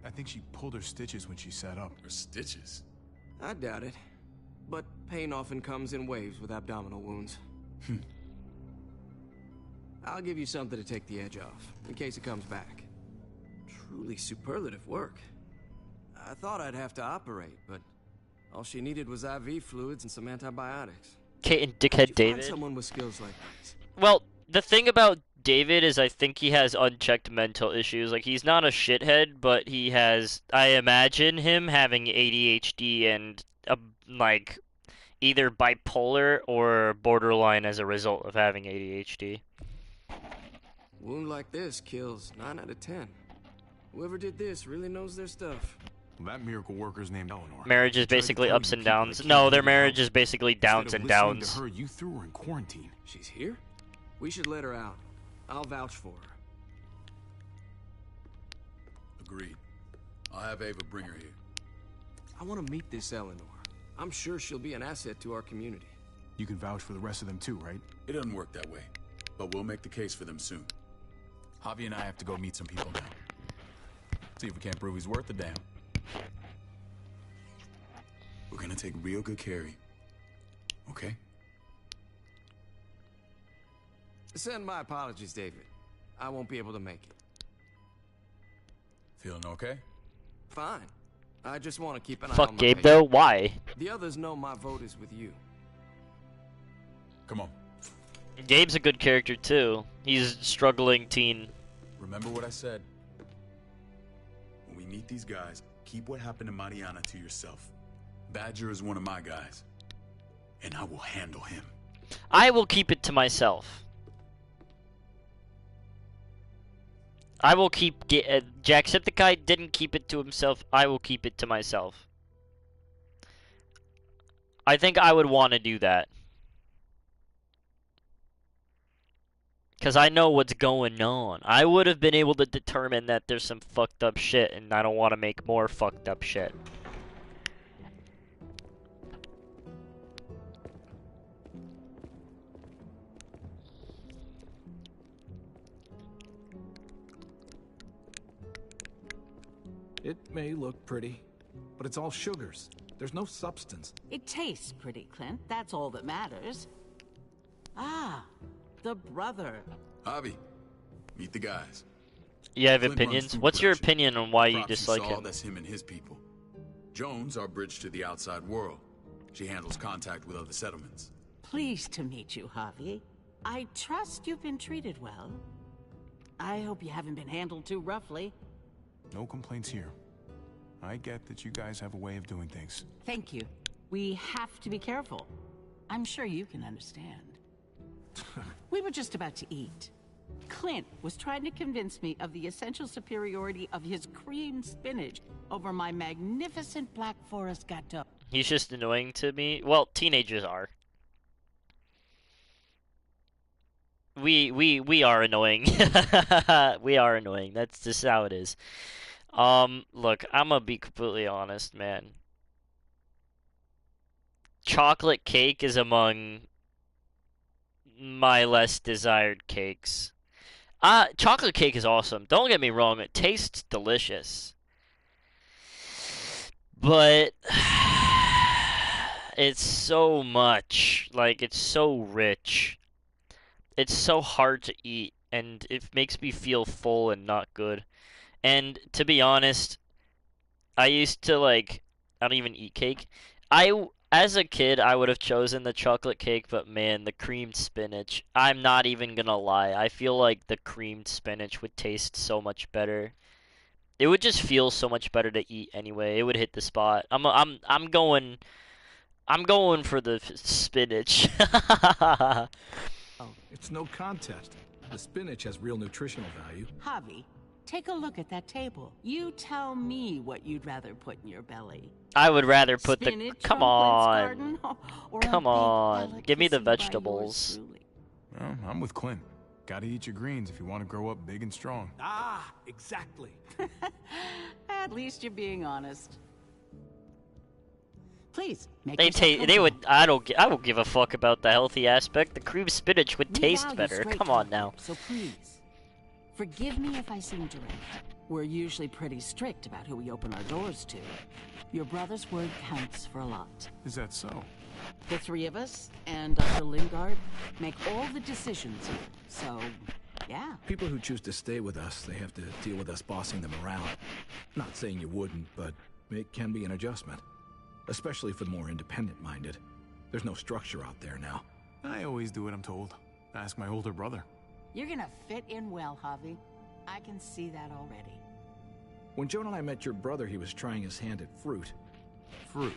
I think she pulled her stitches when she sat up. Her stitches? I doubt it. But pain often comes in waves with abdominal wounds. I'll give you something to take the edge off, in case it comes back. Truly superlative work. I thought I'd have to operate, but all she needed was IV fluids and some antibiotics. Kate and dickhead David. Someone with skills like this. Well, the thing about David is I think he has unchecked mental issues. Like, he's not a shithead, but he has... I imagine him having ADHD and, like, either bipolar or borderline as a result of having ADHD. Wound like this kills 9 out of 10. Whoever did this really knows their stuff. Well, that miracle worker's named Eleanor. Marriage is basically ups and downs. No, their marriage is basically downs and downs. To her, you threw her in quarantine. She's here? We should let her out. I'll vouch for her. Agreed. I'll have Ava bring her here. I want to meet this Eleanor. I'm sure she'll be an asset to our community. You can vouch for the rest of them too, right? It doesn't work that way, but we'll make the case for them soon. Javi and I have to go meet some people now. See if we can't prove he's worth the damn. We're gonna take real good care of you. Okay? Send my apologies, David. I won't be able to make it. Feeling okay? Fine. I just want to keep an eye on Fuck my Gabe, patient. though? Why? The others know my vote is with you. Come on. Gabe's a good character, too. He's a struggling teen. Remember what I said. When we meet these guys, keep what happened to Mariana to yourself. Badger is one of my guys, and I will handle him. I will keep it to myself. I will keep... Jacksepticeye didn't keep it to himself. I will keep it to myself. I think I would want to do that. Because I know what's going on. I would have been able to determine that there's some fucked up shit, and I don't want to make more fucked up shit. It may look pretty, but it's all sugars. There's no substance. It tastes pretty, Clint. That's all that matters. Ah, the brother. Javi, meet the guys. You have Clint runs opinions? food What's your production. opinion on why you Props dislike saw, him? That's him and his people. Jones, our bridge to the outside world. She handles contact with other settlements. Pleased to meet you, Javi. I trust you've been treated well. I hope you haven't been handled too roughly. No complaints here. I get that you guys have a way of doing things. Thank you. We have to be careful. I'm sure you can understand. We were just about to eat. Clint was trying to convince me of the essential superiority of his creamed spinach over my magnificent Black Forest gâteau. He's just annoying to me. Well, teenagers are. We are annoying. We are annoying. That's just how it is. Look, I'm gonna be completely honest, man. Chocolate cake is among my less desired cakes. Chocolate cake is awesome. Don't get me wrong, it tastes delicious. But It's so much. Like, it's so rich. It's so hard to eat, and it makes me feel full and not good. And to be honest, I used to like I don't even eat cake. As a kid I would have chosen the chocolate cake, but man, the creamed spinach. I'm not even gonna lie. I feel like the creamed spinach would taste so much better. It would just feel so much better to eat anyway. It would hit the spot. I'm going for the spinach. It's no contest. The spinach has real nutritional value. Javi, take a look at that table. You tell me what you'd rather put in your belly. I would rather put Spinach the come from Clint's on. garden, or a Come big on. pellet Give me the kissing by yours vegetables. truly. Well, I'm with Clint. Gotta eat your greens if you want to grow up big and strong. Ah, exactly. At least you're being honest. Please, make They yourself they would comfortable. I don't give a fuck about the healthy aspect. The creamed spinach would We taste value better. straight Come on talk, now. So please, forgive me if I seem direct. We're usually pretty strict about who we open our doors to. Your brother's word counts for a lot. Is that so? The three of us and Dr. Lingard make all the decisions here. So, yeah. People who choose to stay with us, they have to deal with us bossing them around. Not saying you wouldn't, but it can be an adjustment. Especially for the more independent-minded. There's no structure out there now. I always do what I'm told. Ask my older brother. You're gonna fit in well, Javi. I can see that already. When Joan and I met your brother, he was trying his hand at fruit. Fruit?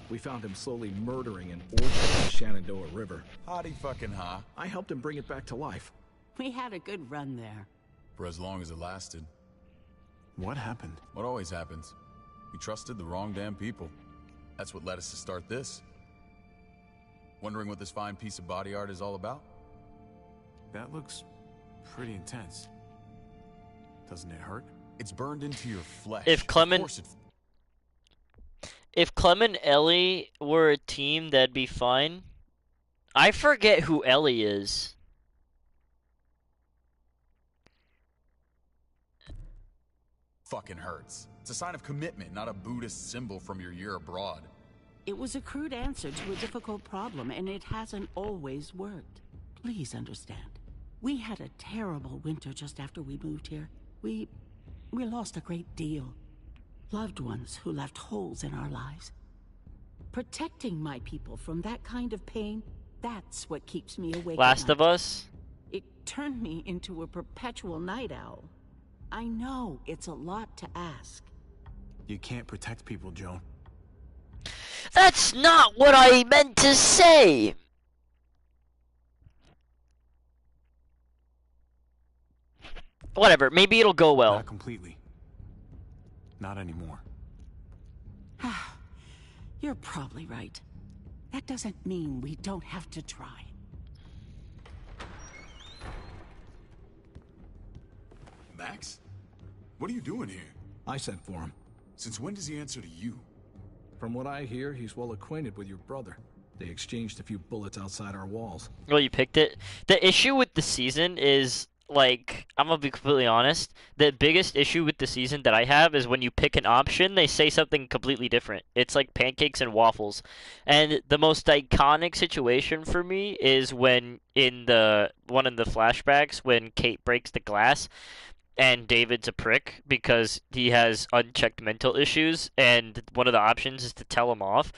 We found him slowly murdering an orchard in the Shenandoah River. Howdy fucking ha. I helped him bring it back to life. We had a good run there. For as long as it lasted. What happened? What always happens. We trusted the wrong damn people. That's what led us to start this. Wondering what this fine piece of body art is all about? That looks pretty intense. Doesn't it hurt? It's burned into your flesh. If Clement and Ellie were a team, that'd be fine. I forget who Ellie is. Fucking hurts. It's a sign of commitment, not a Buddhist symbol from your year abroad. It was a crude answer to a difficult problem, and it hasn't always worked. Please understand. We had a terrible winter just after we moved here. We lost a great deal. Loved ones who left holes in our lives. Protecting my people from that kind of pain, that's what keeps me awake. Last of Us? It turned me into a perpetual night owl. I know it's a lot to ask. You can't protect people, Joan. That's not what I meant to say! Whatever, maybe it'll go well. Not completely. Not anymore. You're probably right. That doesn't mean we don't have to try. Max? What are you doing here? I sent for him. Since when does he answer to you? From what I hear, he's well acquainted with your brother. They exchanged a few bullets outside our walls. Well, you picked it. The issue with the season is, like, I'm gonna be completely honest. The biggest issue with the season that I have is when you pick an option, they say something completely different. It's like pancakes and waffles. And the most iconic situation for me is when in the one of the flashbacks when Kate breaks the glass and David's a prick because he has unchecked mental issues, and one of the options is to tell him off.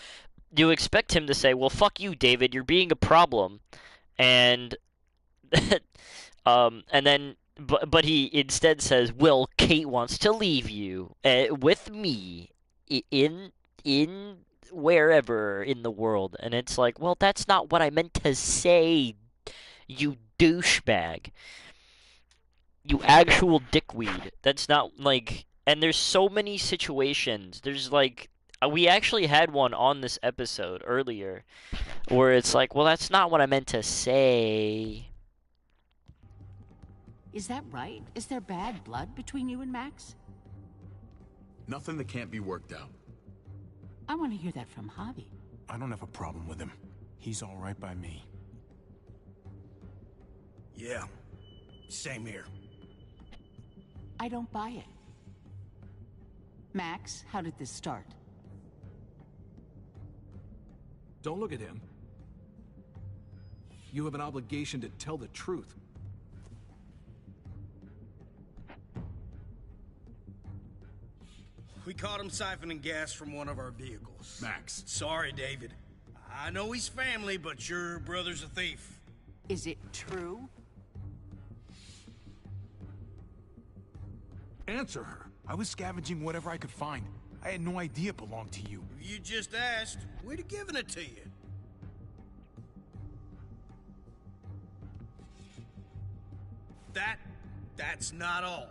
You expect him to say, well, fuck you, David, you're being a problem. And and then but he instead says, well, Kate wants to leave you with me in wherever in the world. And it's like, well, that's not what I meant to say, you douchebag. You actual dickweed. That's not, like... And there's so many situations. There's, like... We actually had one on this episode earlier where it's like, well, that's not what I meant to say. Is that right? Is there bad blood between you and Max? Nothing that can't be worked out. I want to hear that from Javi. I don't have a problem with him. He's all right by me. Yeah, same here. I don't buy it. Max, how did this start? Don't look at him. You have an obligation to tell the truth. We caught him siphoning gas from one of our vehicles. Max. Sorry, David. I know he's family, but your brother's a thief. Is it true? Answer her. I was scavenging whatever I could find. I had no idea it belonged to you. If you just asked, we'd have given it to you. That's not all.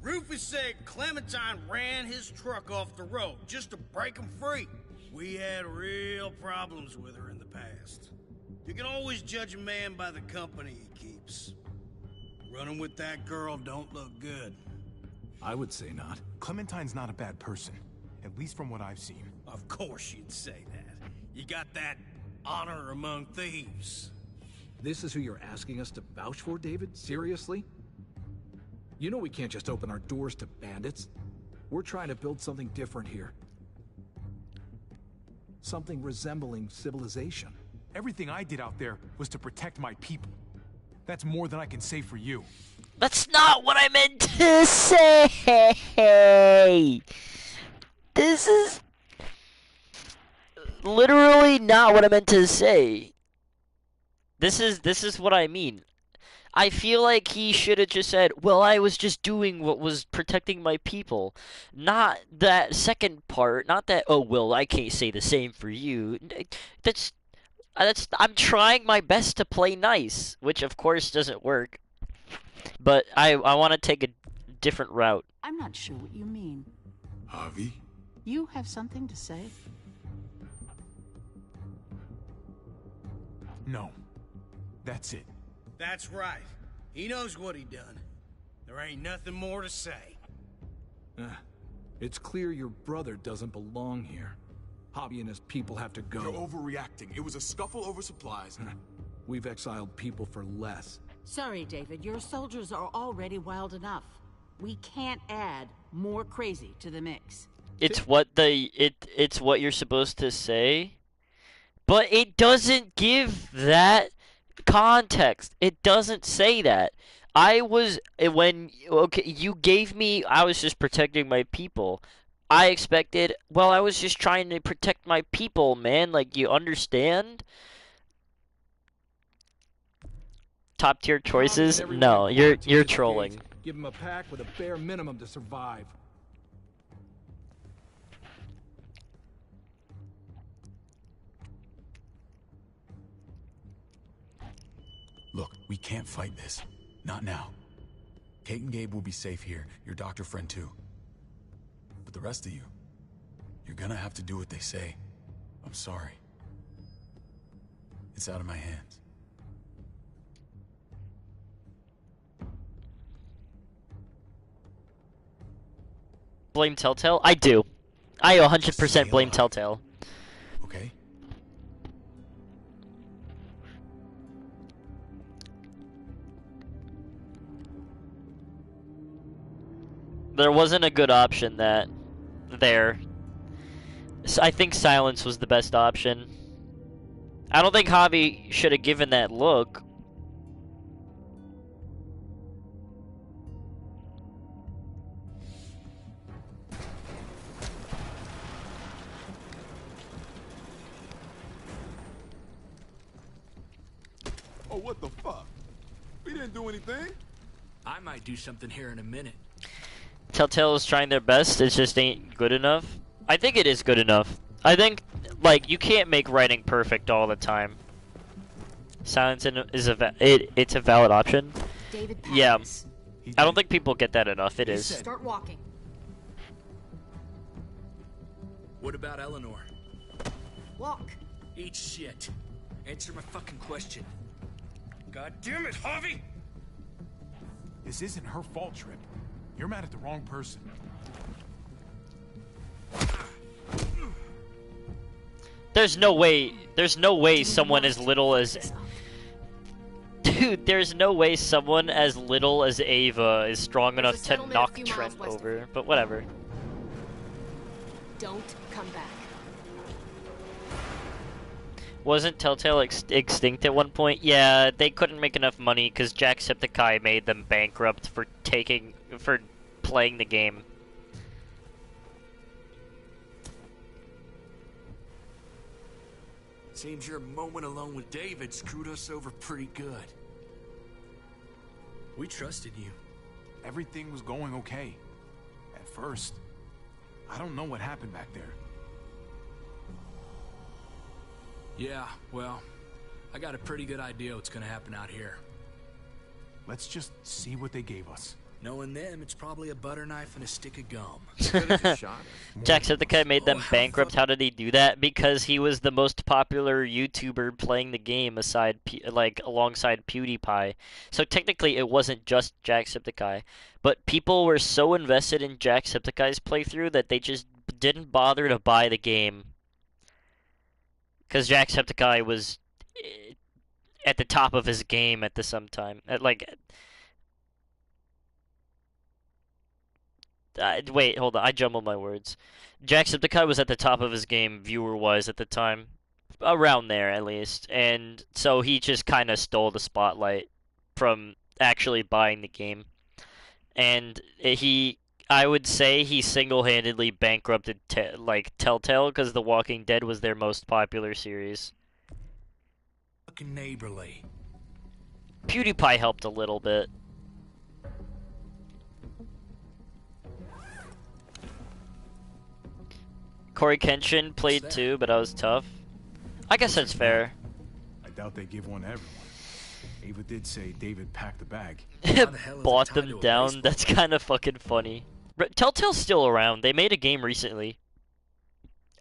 Rufus said Clementine ran his truck off the road just to break him free. We had real problems with her in the past. You can always judge a man by the company he keeps. Running with that girl don't look good. I would say not. Clementine's not a bad person, at least from what I've seen. Of course you'd say that. You got that honor among thieves. This is who you're asking us to vouch for, David? Seriously? You know we can't just open our doors to bandits. We're trying to build something different here. Something resembling civilization. Everything I did out there was to protect my people. That's more than I can say for you. That's not what I meant to say! This is literally not what I meant to say. This is what I mean. I feel like he should have just said, well, I was just doing what was protecting my people. Not that second part, not that, oh, well, I can't say the same for you. I'm trying my best to play nice, which of course doesn't work. But I want to take a different route. I'm not sure what you mean. Javi? You have something to say? No. That's it. That's right. He knows what he done. There ain't nothing more to say. It's clear your brother doesn't belong here. Javi and his people have to go. You're overreacting. It was a scuffle over supplies. We've exiled people for less. Sorry, David. Your soldiers are already wild enough. We can't add more crazy to the mix. It's what it's what you're supposed to say, but it doesn't give that context. It doesn't say that. You gave me, I was just protecting my people. I expected, well, I was just trying to protect my people, man. Like, you understand? Top tier choices? No, you're trolling. Give him a pack with a bare minimum to survive. Look, we can't fight this. Not now. Kate and Gabe will be safe here, your doctor friend too. But the rest of you, you're gonna have to do what they say. I'm sorry. It's out of my hands. Blame Telltale? I do. I 100% blame Telltale. Okay? There wasn't a good option there. So I think silence was the best option. I don't think Javi should have given that look. Oh, what the fuck? We didn't do anything. I might do something here in a minute. Telltale is trying their best, it just ain't good enough. I think it is good enough. I think, like, you can't make writing perfect all the time. Silence it's a valid option. David Yeah. Pattis. I don't think people get that enough. It is. Start walking. What about Eleanor? Walk. Eat shit. Answer my fucking question. God damn it, Javi! This isn't her fault, Trip. You're mad at the wrong person. There's no way someone as little as... Dude, there's no way someone as little as Ava is strong enough to knock Trent over, but whatever. Don't come back. Wasn't Telltale extinct at one point? Yeah, they couldn't make enough money because Jacksepticeye made them bankrupt for playing the game. Seems your moment alone with David screwed us over pretty good. We trusted you. Everything was going okay. At first. I don't know what happened back there. Yeah, well, I got a pretty good idea what's gonna happen out here. Let's just see what they gave us. Knowing them, it's probably a butter knife and a stick of gum. Jacksepticeye made them bankrupt. How did he do that? Because he was the most popular YouTuber playing the game alongside PewDiePie. So technically it wasn't just Jacksepticeye. But people were so invested in Jacksepticeye's playthrough that they just didn't bother to buy the game. Because Jacksepticeye was at the top of his game at some time. Wait, hold on. I jumbled my words. Jacksepticeye was at the top of his game, viewer-wise, at the time. Around there, at least. And so he just kind of stole the spotlight from actually buying the game. And I would say he single-handedly bankrupted Telltale because The Walking Dead was their most popular series. Fucking neighborly. PewDiePie helped a little bit. Corey Kenshin played too, but I was tough. I guess that's fair. I doubt they give one to everyone. Ava did say David packed the bag. Bought them down. That's kind of fucking funny. Telltale's still around. They made a game recently.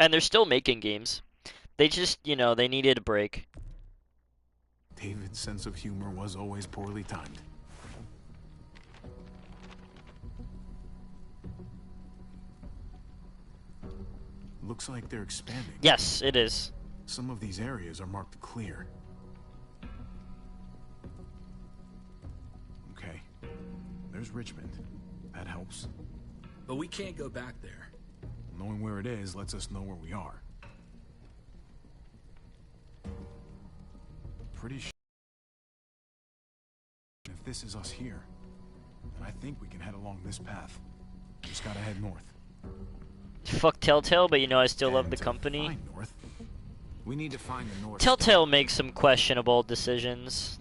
And they're still making games. They just, they needed a break. David's sense of humor was always poorly timed. Looks like they're expanding. Yes, it is. Some of these areas are marked clear. Okay. There's Richmond. That helps. But we can't go back there. Knowing where it is lets us know where we are. Pretty sure if this is us here, then I think we can head along this path. Just gotta head north. Fuck Telltale, but I still love the company. North. We need to find the north. Telltale makes some questionable decisions.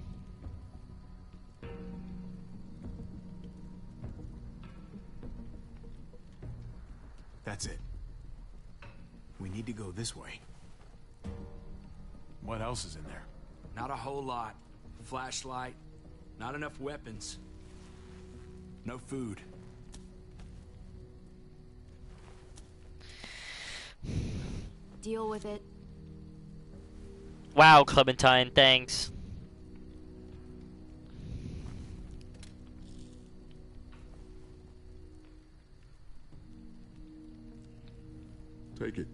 That's it. We need to go this way. What else is in there? Not a whole lot. Flashlight, not enough weapons. No food. Deal with it. Wow, Clementine, thanks. Take it.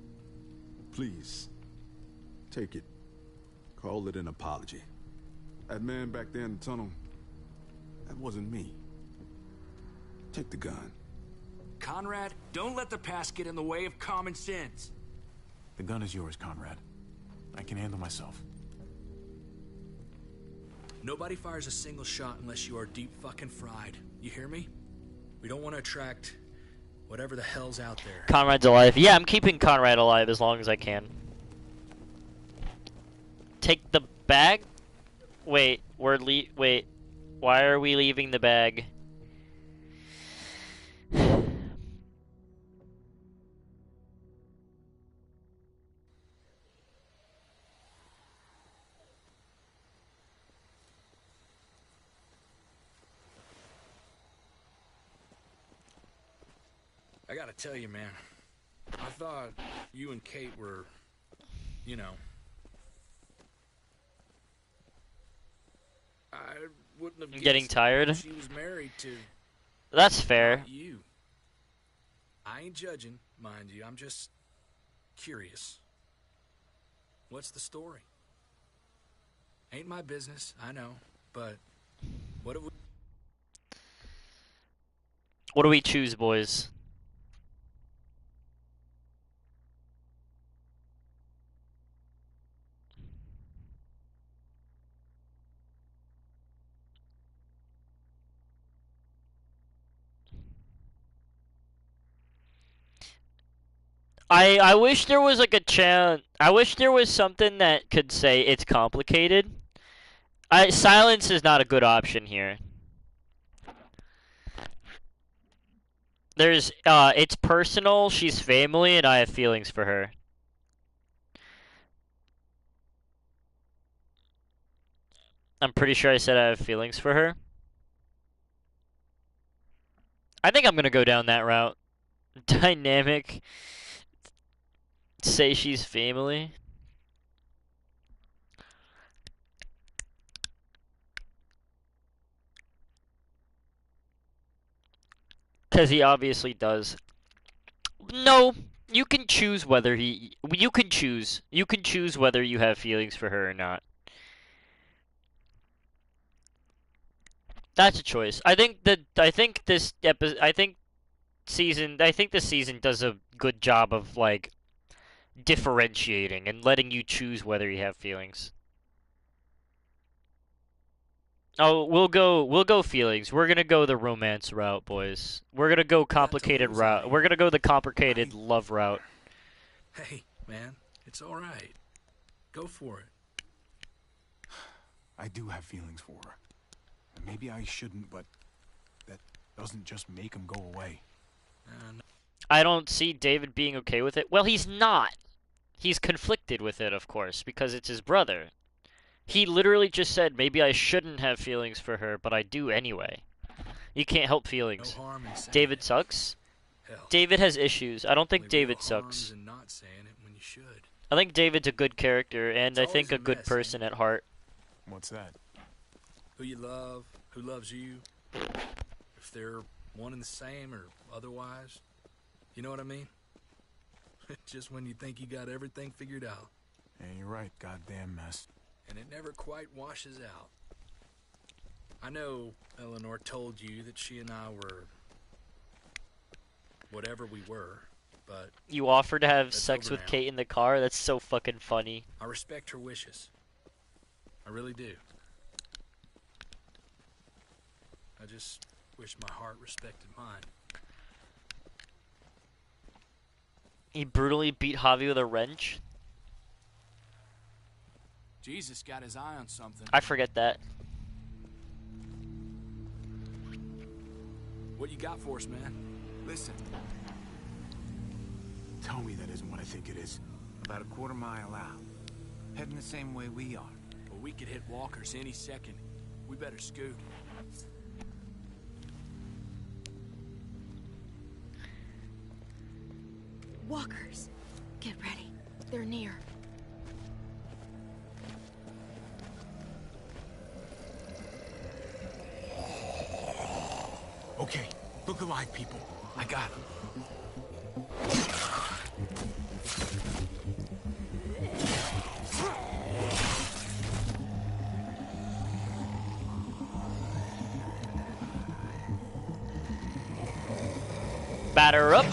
Please. Take it. Call it an apology. That man back there in the tunnel, that wasn't me. Take the gun. Conrad, don't let the past get in the way of common sense. The gun is yours, Conrad. I can handle myself. Nobody fires a single shot unless you are deep fucking fried. You hear me? We don't want to attract whatever the hell's out there. Conrad's alive. Yeah, I'm keeping Conrad alive as long as I can. Take the bag? Wait, wait. Why are we leaving the bag? I gotta tell you, man. I thought you and Kate were, I wouldn't have guessed Getting tired? she was married to That's fair. you. I ain't judging, mind you. I'm just curious. What's the story? Ain't my business, I know, but what What do we choose, boys? I wish there was like a chance. I wish there was something that could say it's complicated. Silence is not a good option here. It's personal, she's family, and I have feelings for her. I'm pretty sure I said I have feelings for her. I think I'm gonna go down that route. Dynamic. Say she's family. Because he obviously does. No, you can choose whether he. You can choose. You can choose whether you have feelings for her or not. That's a choice. I think that. I think this episode. I think season. I think this season does a good job of like differentiating and letting you choose whether you have feelings. Oh, we'll go feelings. We're gonna go the romance route, boys. We're gonna go complicated route. We're gonna go the complicated love route. Hey, man, it's all right. Go for it. I do have feelings for her. And maybe I shouldn't, but that doesn't just make them go away. I don't see David being okay with it. Well, he's not. He's conflicted with it, of course, because it's his brother. He literally just said, maybe I shouldn't have feelings for her, but I do anyway. You can't help feelings. No harm in saying David it. sucks. Hell, David has issues. I don't think only David real harm's sucks. in not saying it when you should. I think David's a good character, and I It's think a always a good mess, person ain't at heart. What's that? Who you love, who loves you, if they're one and the same or otherwise. You know what I mean? Just when you think you got everything figured out. Yeah, you're right, goddamn mess. And it never quite washes out. I know Eleanor told you that she and I were whatever we were, but You offered to have that's sex over with now. Kate in the car? That's so fucking funny. I respect her wishes. I really do. I just wish my heart respected mine. He brutally beat Javi with a wrench? Jesus got his eye on something. I forget that. What you got for us, man? Listen. Tell me that isn't what I think it is. About a quarter mile out. Heading the same way we are. Well, we could hit walkers any second. We better scoot. Walkers. Get ready. They're near. Okay, look alive, people. I got him. Batter up.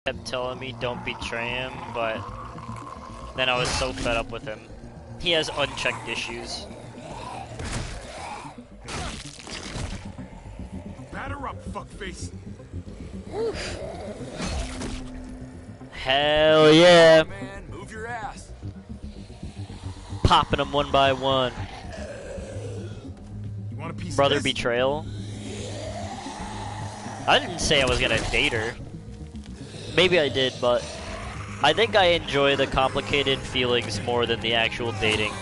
Kept telling me don't betray him, but then I was so fed up with him. He has unchecked issues. Batter up, fuckface. Hell yeah. Man, move your ass. Popping them one by one. You want a piece Brother of this? betrayal. I didn't say I was gonna date her. Maybe I did, but I think I enjoy the complicated feelings more than the actual dating.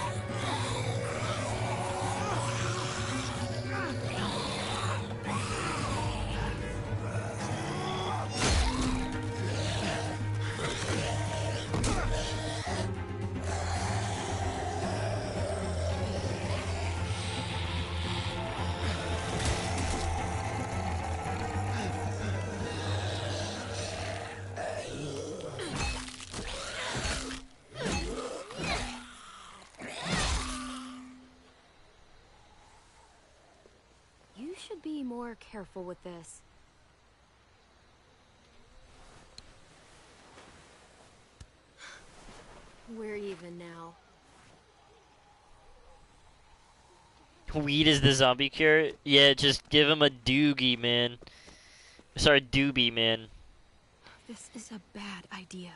You should be more careful with this. We're even now. Weed is the zombie cure? Yeah, just give him a doogie, man. Sorry, doobie, man. This is a bad idea.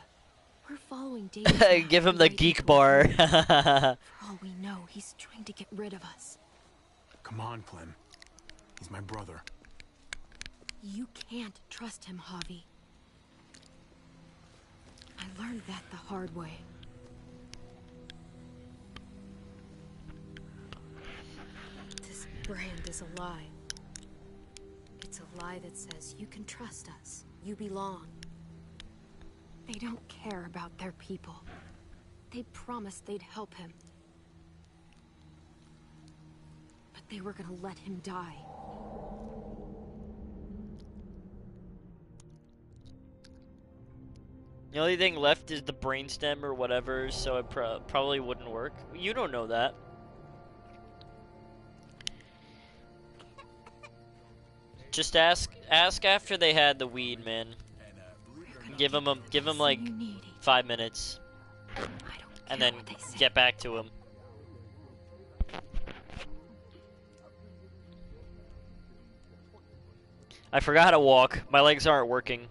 We're following David's map Give him the right geek into a bar. hole. For all we know, he's trying to get rid of us. Come on, Clem. He's my brother. You can't trust him, Javi. I learned that the hard way. This brand is a lie. It's a lie that says you can trust us. You belong. They don't care about their people. They promised they'd help him. But they were gonna let him die. The only thing left is the brainstem or whatever, so it probably wouldn't work. You don't know that. Just ask after they had the weed, man. Give him like 5 minutes, and then get back to him. I forgot how to walk. My legs aren't working.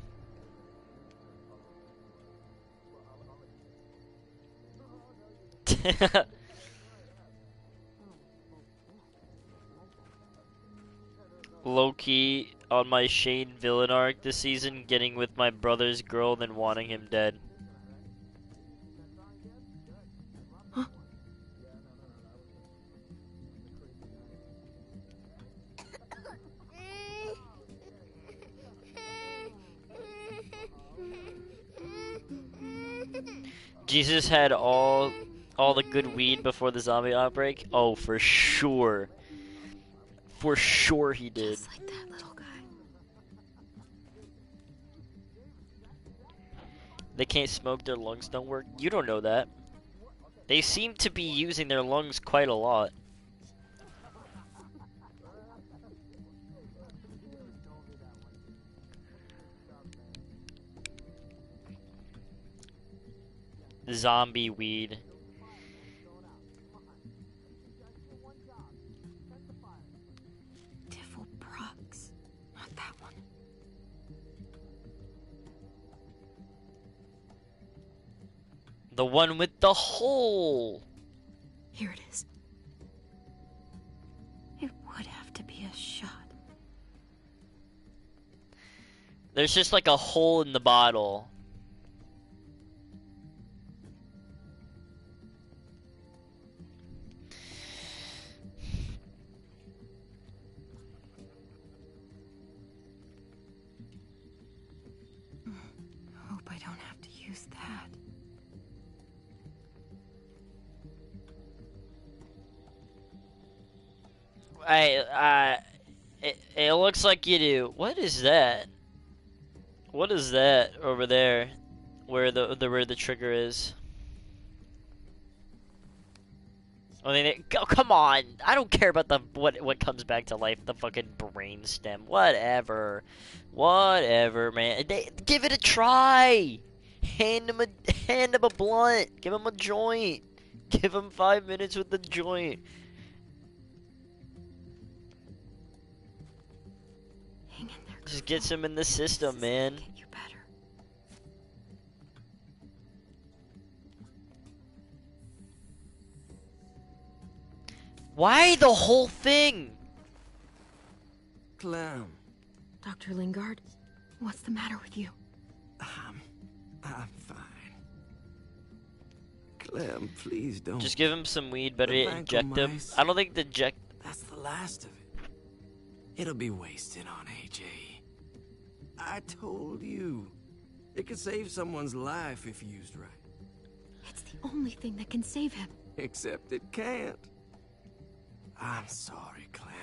Low-key on my Shane villain arc this season, getting with my brother's girl then wanting him dead. Huh? Jesus had all the good weed before the zombie outbreak? Oh, for sure. For sure he did. Just like that little guy. They can't smoke, their lungs don't work. You don't know that. They seem to be using their lungs quite a lot. Zombie weed. Prox. Not that one. The one with the hole. Here it is. It would have to be a shot. There's just like a hole in the bottle. Hope I don't have to use that. It looks like you do. What is that? What is that over there, where the trigger is? I mean, come on! I don't care about the what comes back to life. The fucking brain stem, whatever, man. Give it a try. Hand him a blunt. Give him a joint. Give him 5 minutes with the joint. Just gets him in the system, man. Why the whole thing? Clem. Dr. Lingard, what's the matter with you? I'm fine. Clem, please don't. Just give him some weed, better The inject him. vancomycin. I don't think the inject. That's the last of it. It'll be wasted on AJ. I told you. It could save someone's life if used right. It's the only thing that can save him. Except it can't. I'm sorry, Clem.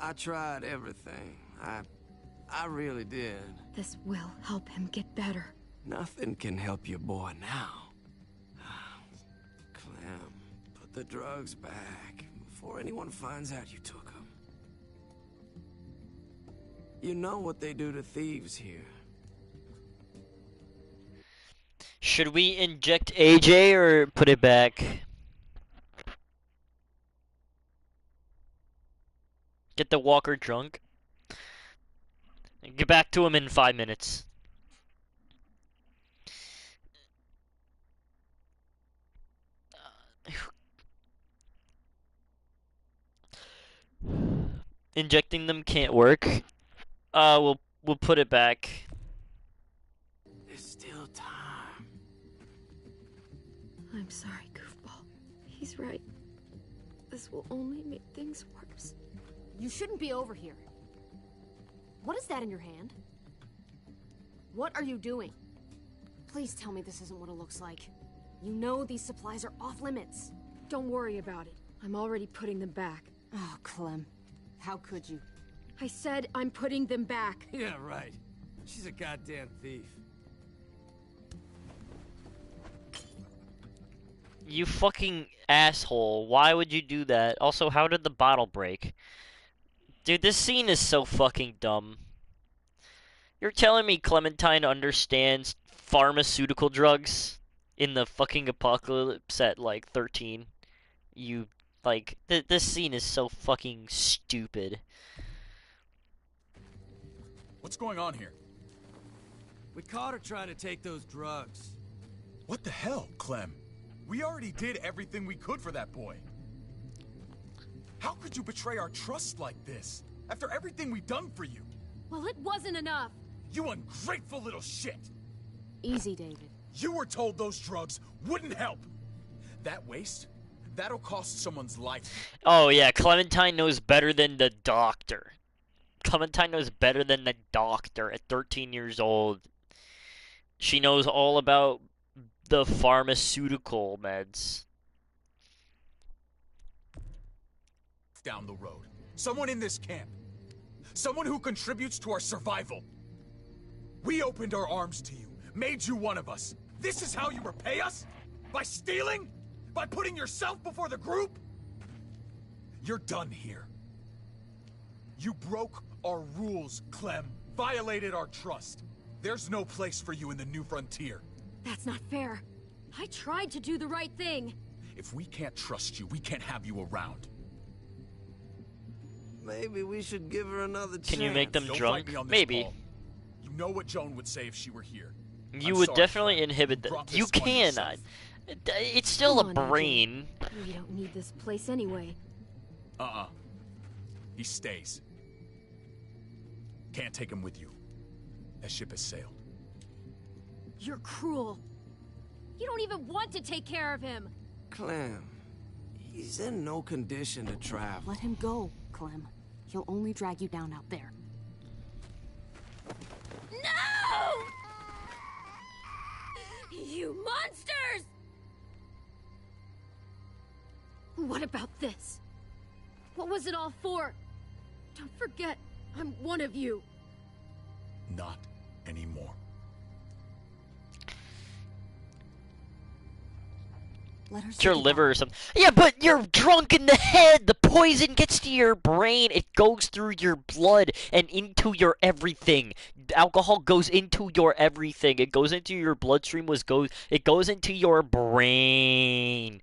I tried everything. I really did. This will help him get better. Nothing can help your boy now. Clem, put the drugs back before anyone finds out you took them. You know what they do to thieves here. Should we inject AJ or put it back? Get the walker drunk. And get back to him in 5 minutes. Injecting them can't work. We'll put it back. There's still time. I'm sorry, Goofball. He's right. This will only make things worse. You shouldn't be over here. What is that in your hand? What are you doing? Please tell me this isn't what it looks like. You know these supplies are off limits. Don't worry about it. I'm already putting them back. Oh, Clem. How could you? I said I'm putting them back. Yeah, right. She's a goddamn thief. You fucking asshole. Why would you do that? Also, how did the bottle break? Dude, this scene is so fucking dumb. You're telling me Clementine understands pharmaceutical drugs in the fucking apocalypse at, like, 13? You, like, this scene is so fucking stupid. What's going on here? We caught her trying to take those drugs. What the hell, Clem? We already did everything we could for that boy. How could you betray our trust like this? After everything we've done for you? Well, it wasn't enough. You ungrateful little shit! Easy, David. You were told those drugs wouldn't help. That waste, that'll cost someone's life. Oh yeah, Clementine knows better than the doctor. Clementine knows better than the doctor at 13 years old. She knows all about the pharmaceutical meds. Down the road. Someone in this camp. Someone who contributes to our survival. We opened our arms to you, made you one of us. This is how you repay us? By stealing? By putting yourself before the group? You're done here. You broke our rules, Clem. Violated our trust. There's no place for you in the new frontier. That's not fair. I tried to do the right thing. If we can't trust you, we can't have you around. Maybe we should give her another chance. Can you make them Don't drunk? fight me on this, Maybe. Paul. You know what Joan would say if she were here. You I'm would sorry, definitely Clem. inhibit You brought that. You this on can. yourself. It's still Come a on, brain. We don't need this place anyway. He stays. Can't take him with you. That ship has sailed. You're cruel. You don't even want to take care of him. Clem, he's in no condition to travel. Let him go, Clem. He'll only drag you down out there. No! You monsters! What about this? What was it all for? Don't forget, I'm one of you. Not anymore. Let her It's your sit liver down. or something. Yeah, but you're drunk in the head. The poison gets to your brain. It goes through your blood and into your everything. Alcohol goes into your everything. It goes into your bloodstream. It goes into your brain.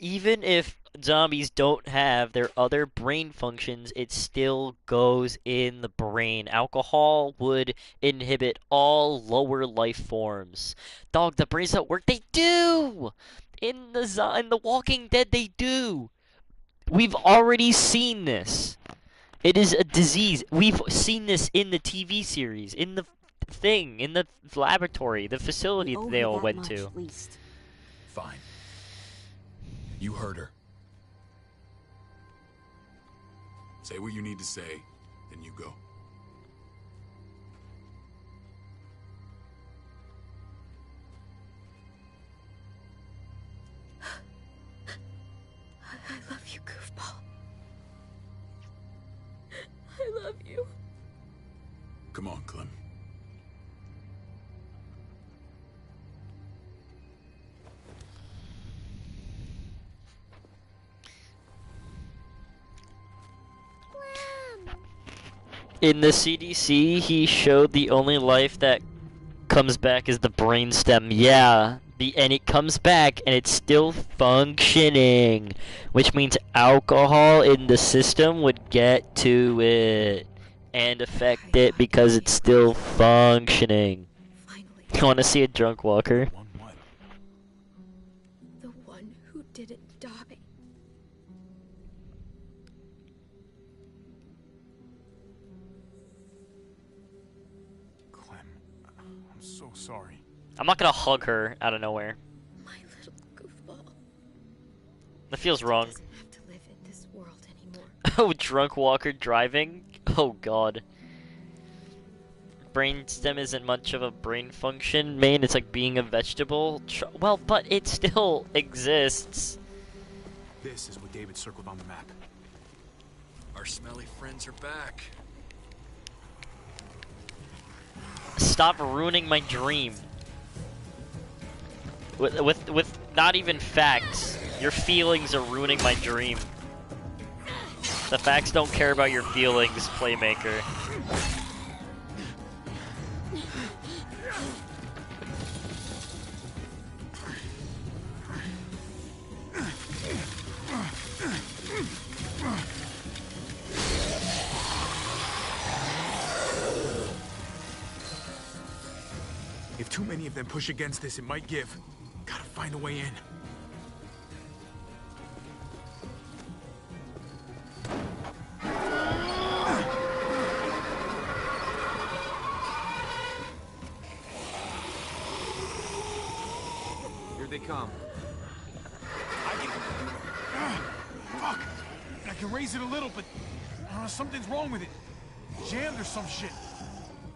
Even if zombies don't have their other brain functions, it still goes in the brain. Alcohol would inhibit all lower life forms. Dog, the brains don't work. They do. In the Walking Dead, they do. We've already seen this. It is a disease. We've seen this in the TV series, in the thing, in the laboratory, the facility We owe they her all that went much, to. at least. Fine. You heard her. Say what you need to say, then you go. I love you, Goofball. I love you. Come on, Clem. In the CDC, he showed the only life that comes back is the brainstem. Yeah, And it comes back and it's still functioning, which means alcohol in the system would get to it and affect it because it's still functioning. You want to see a drunk walker? The one who didn't die. Clem, I'm so sorry. I'm not gonna hug her out of nowhere. My little goofball. That feels wrong. Doesn't have to live in this world anymore. Oh, drunk walker driving? Oh god. Brainstem isn't much of a brain function, main. It's like being a vegetable. Well, but it still exists. This is what David circled on the map. Our smelly friends are back. Stop ruining my dream. With not even facts. Your feelings are ruining my dream. The facts don't care about your feelings, Playmaker. If too many of them push against this, it might give. Gotta find a way in. Here they come. Fuck! I can raise it a little, but something's wrong with it. Jammed or some shit.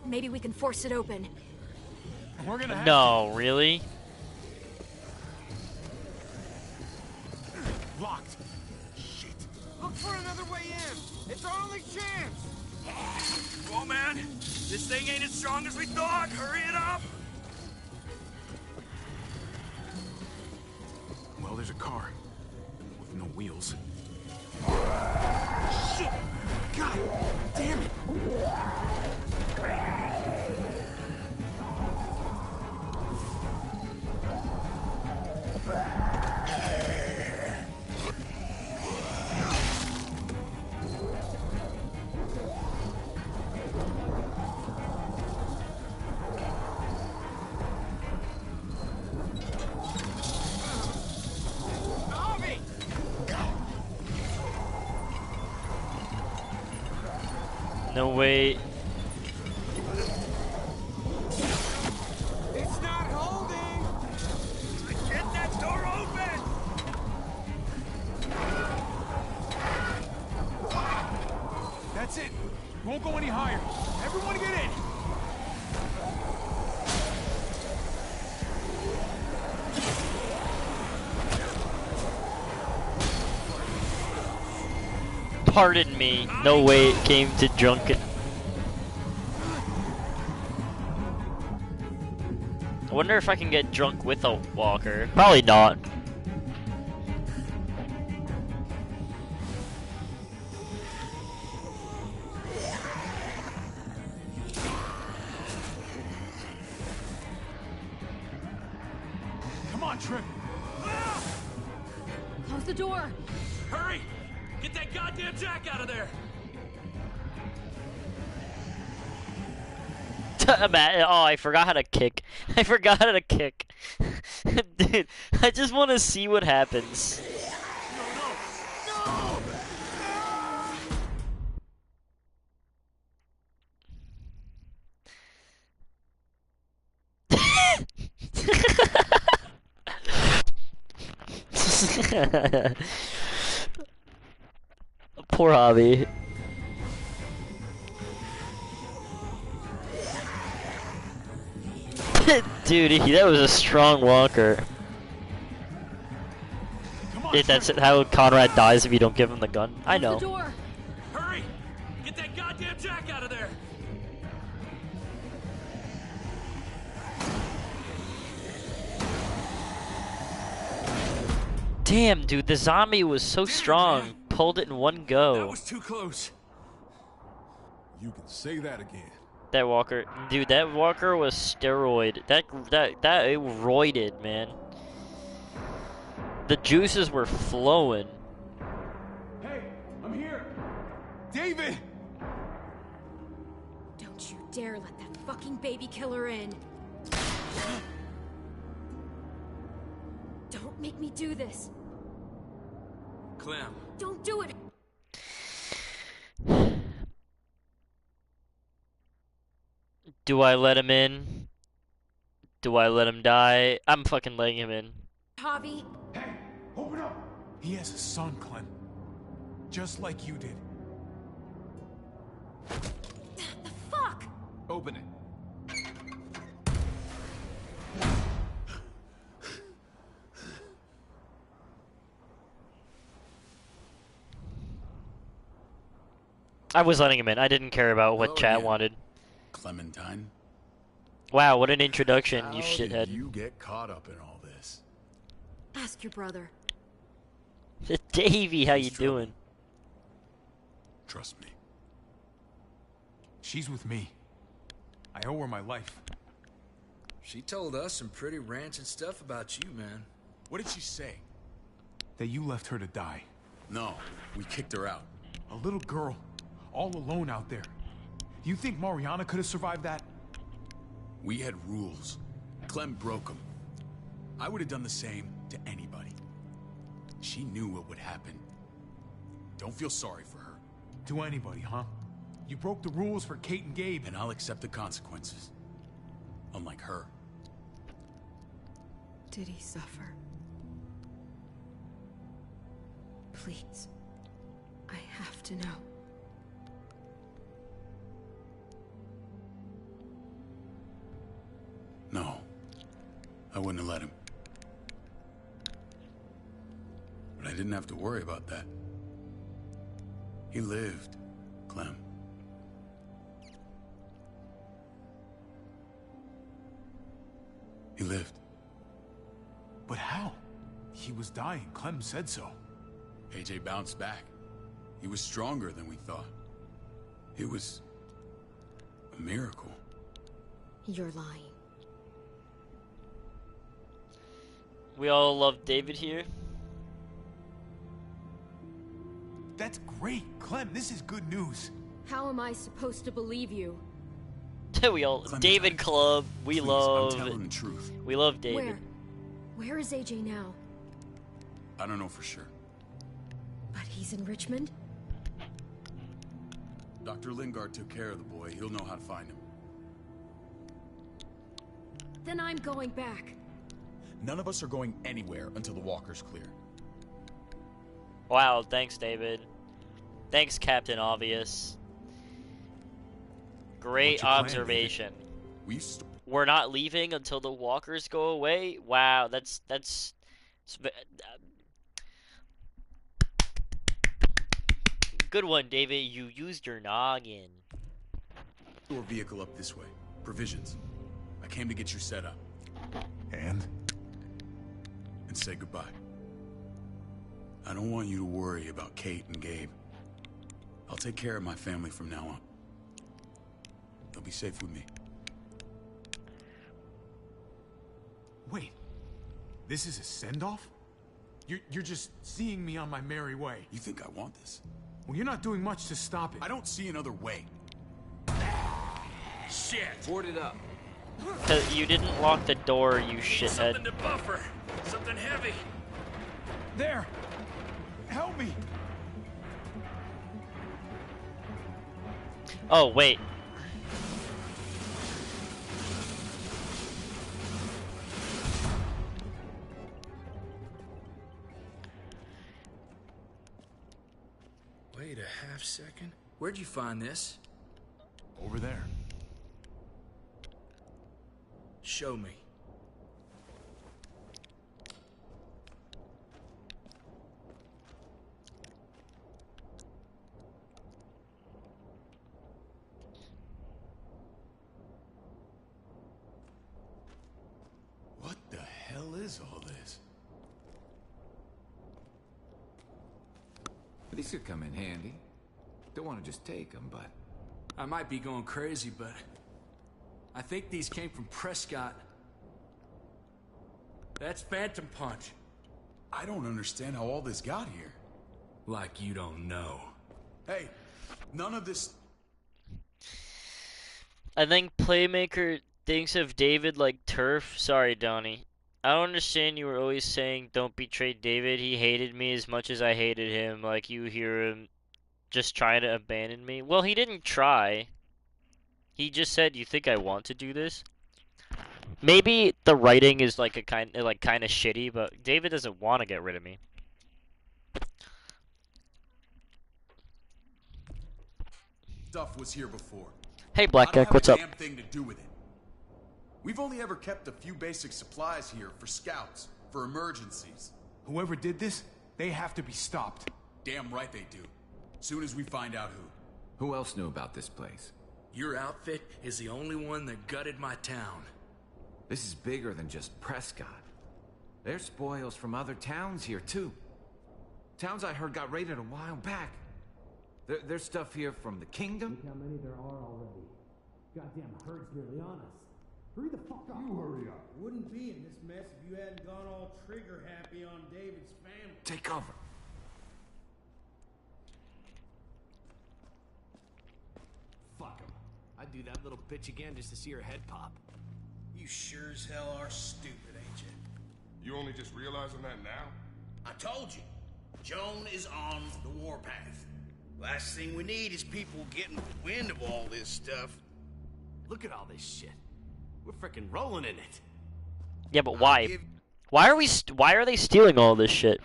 Maybe we can force it open. We're gonna have No, really? Locked. Shit. Look for another way in. It's our only chance. Come on, man. This thing ain't as strong as we thought. Hurry it up. Well, there's a car. With no wheels. Shit. God damn it. No way. It's not holding. Get that door open. That's it. Won't go any higher. Everyone get in. Pardon me. No way it came to drunken. I wonder if I can get drunk with a walker. Probably not. Come on, Trip. Close the door. Hurry! Get that goddamn jack out of there! Oh, I forgot how to kick. I forgot how to kick. Dude, I just want to see what happens. Poor Hobby. Dude, that was a strong walker. That's how Conrad dies if you don't give him the gun. I know. Hurry! Get that goddamn jack out of there! Damn, dude, the zombie was so strong. Pulled it in one go. That was too close. You can say that again. That walker, dude, that walker was steroid. That it roided, man. The juices were flowing. Hey, I'm here. David! Don't you dare let that fucking baby killer in. Don't make me do this. Clem. Don't do it. Do I let him in? Do I let him die? I'm fucking letting him in. Javi. Hey, open up. He has a son, Clem. Just like you did. The fuck? Open it. I was letting him in. I didn't care about what chat wanted. Clementine? Wow, what an introduction, How you did shithead. you get caught up in all this? Ask your brother. Davey, how you doing? Trust me. She's with me. I owe her my life. She told us some pretty rancid stuff about you, man. What did she say? That you left her to die. No, we kicked her out. A little girl, all alone out there. Do you think Mariana could have survived that? We had rules. Clem broke them. I would have done the same to anybody. She knew what would happen. Don't feel sorry for her. To anybody, huh? You broke the rules for Kate and Gabe. And I'll accept the consequences. Unlike her. Did he suffer? Please. I have to know. No. I wouldn't have let him. But I didn't have to worry about that. He lived, Clem. He lived. But how? He was dying. Clem said so. AJ bounced back. He was stronger than we thought. It was a miracle. You're lying. We all love David here. That's great, Clem. This is good news. How am I supposed to believe you? We all David Club. We Please, love. I'm telling the truth. We love David. Where? Where is AJ now? I don't know for sure. But he's in Richmond? Dr. Lingard took care of the boy. He'll know how to find him. Then I'm going back. None of us are going anywhere until the walker's clear. Wow, thanks, David. Thanks, Captain Obvious. Great What's your plan, observation. David? We're not leaving until the walkers go away. Wow, that's good one, David. You used your noggin. Your vehicle up this way. Provisions. I came to get you set up. And say goodbye. I don't want you to worry about Kate and Gabe. I'll take care of my family from now on. They'll be safe with me. wait, this is a send-off? You're just seeing me on my merry way. You think I want this? Well, you're not doing much to stop it. I don't see another way. Shit! Board it up. You didn't lock the door, you shithead. Something to buffer. Something heavy. There! Help me! Oh, wait. Wait a half second. Where'd you find this? Over there. Show me. What the hell is all this? These could come in handy. Don't want to just take them, but... I might be going crazy, but I think these came from Prescott. That's Phantom Punch. I don't understand how all this got here. Like you don't know. Hey, none of this... I think Playmaker thinks of David like turf. Sorry, Donnie. I don't understand you were always saying don't betray David. He hated me as much as I hated him. Like you hear him just trying to abandon me. Well, he didn't try. He just said, "You think I want to do this?" Maybe the writing is like a kind of shitty, but David doesn't want to get rid of me. Stuff was here before. Hey, Black I don't Jack, have what's a up? damn thing to do with it. We've only ever kept a few basic supplies here for scouts, for emergencies. Whoever did this, they have to be stopped. Damn right they do. Soon as we find out who. Who else knew about this place? Your outfit is the only one that gutted my town. This is bigger than just Prescott. There's spoils from other towns here, too. Towns I heard got raided a while back. There's stuff here from the kingdom. Look how many there are already. Goddamn herd's nearly on us. Hurry the fuck up. You hurry up. Wouldn't be in this mess if you hadn't gone all trigger happy on David's family. Take cover. Fuck him. I'd do that little bitch again just to see her head pop. You sure as hell are stupid, ain't you? You only just realizing that now? I told you. Joan is on the warpath. Last thing we need is people getting wind of all this stuff. Look at all this shit. We're frickin' rolling in it. Yeah, but why? Why are they stealing all this shit?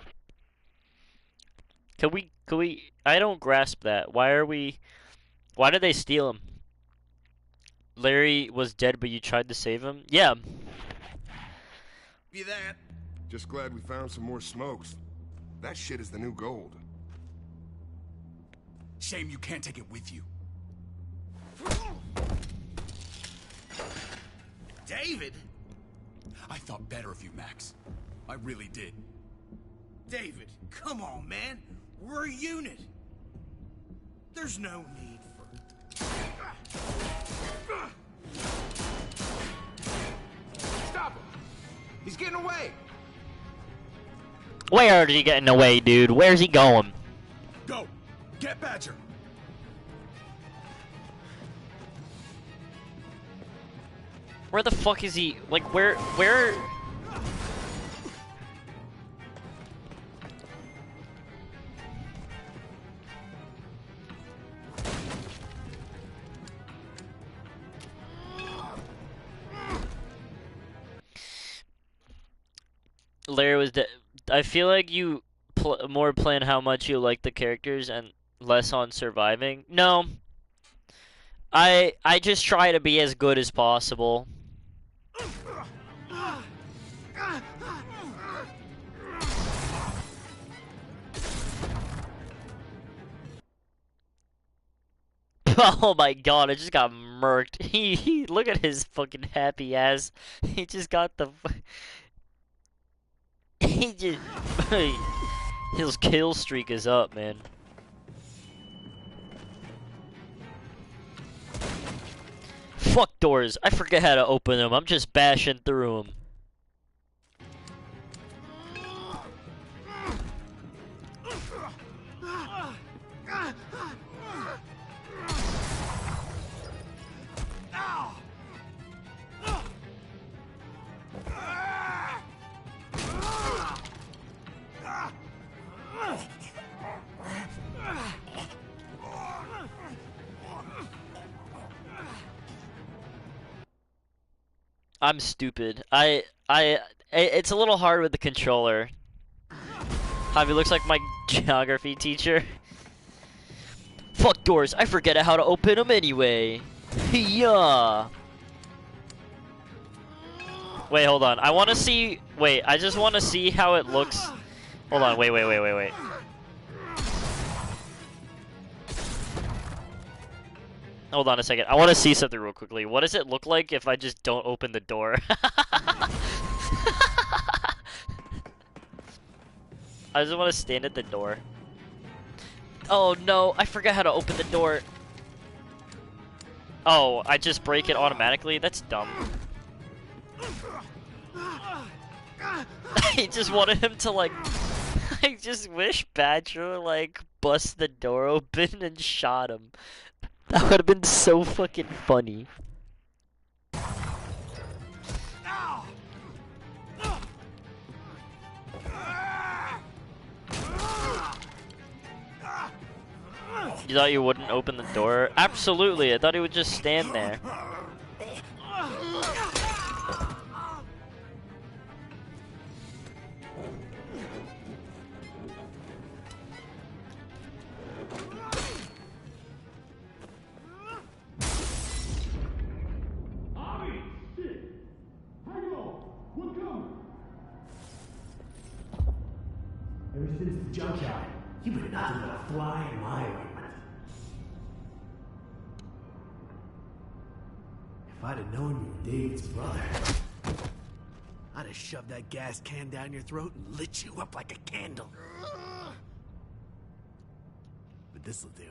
Can we? I don't grasp that. Why did they steal him? Larry was dead, but you tried to save him? Yeah. Be that. Just glad we found some more smokes. That shit is the new gold. Shame you can't take it with you. David? I thought better of you, Max. I really did. David, come on, man. We're a unit. There's no need for... Stop him! He's getting away! Where is he getting away, dude? Where's he going? Go! Get Badger! Where the fuck is he? Like, where... Larry was dead. I feel like you more plan how much you like the characters and less on surviving. No. I just try to be as good as possible. Oh my god, I just got murked. He look at his fucking happy ass. He just got the he just his kill streak is up, man. Fuck doors. I forget how to open them. I'm just bashing through them. I'm stupid. It's a little hard with the controller. Javi looks like my geography teacher. Fuck doors. I forget how to open them anyway. Yeah. Wait, hold on. I want to see. Wait, I just want to see how it looks. Hold on. Wait. Hold on a second. I want to see something real quickly. What does it look like if I just don't open the door? I just want to stand at the door. Oh no, I forgot how to open the door. Oh, I just break it automatically? That's dumb. I just wanted him to, like... I just wish Badger, like, bust the door open and shot him. That would have been so fucking funny. You thought you wouldn't open the door? Absolutely, I thought he would just stand there. Ever since the junkyard, you've been nothing but a fly in my ointment. If I'd have known you were David's brother, I'd have shoved that gas can down your throat and lit you up like a candle. But this'll do.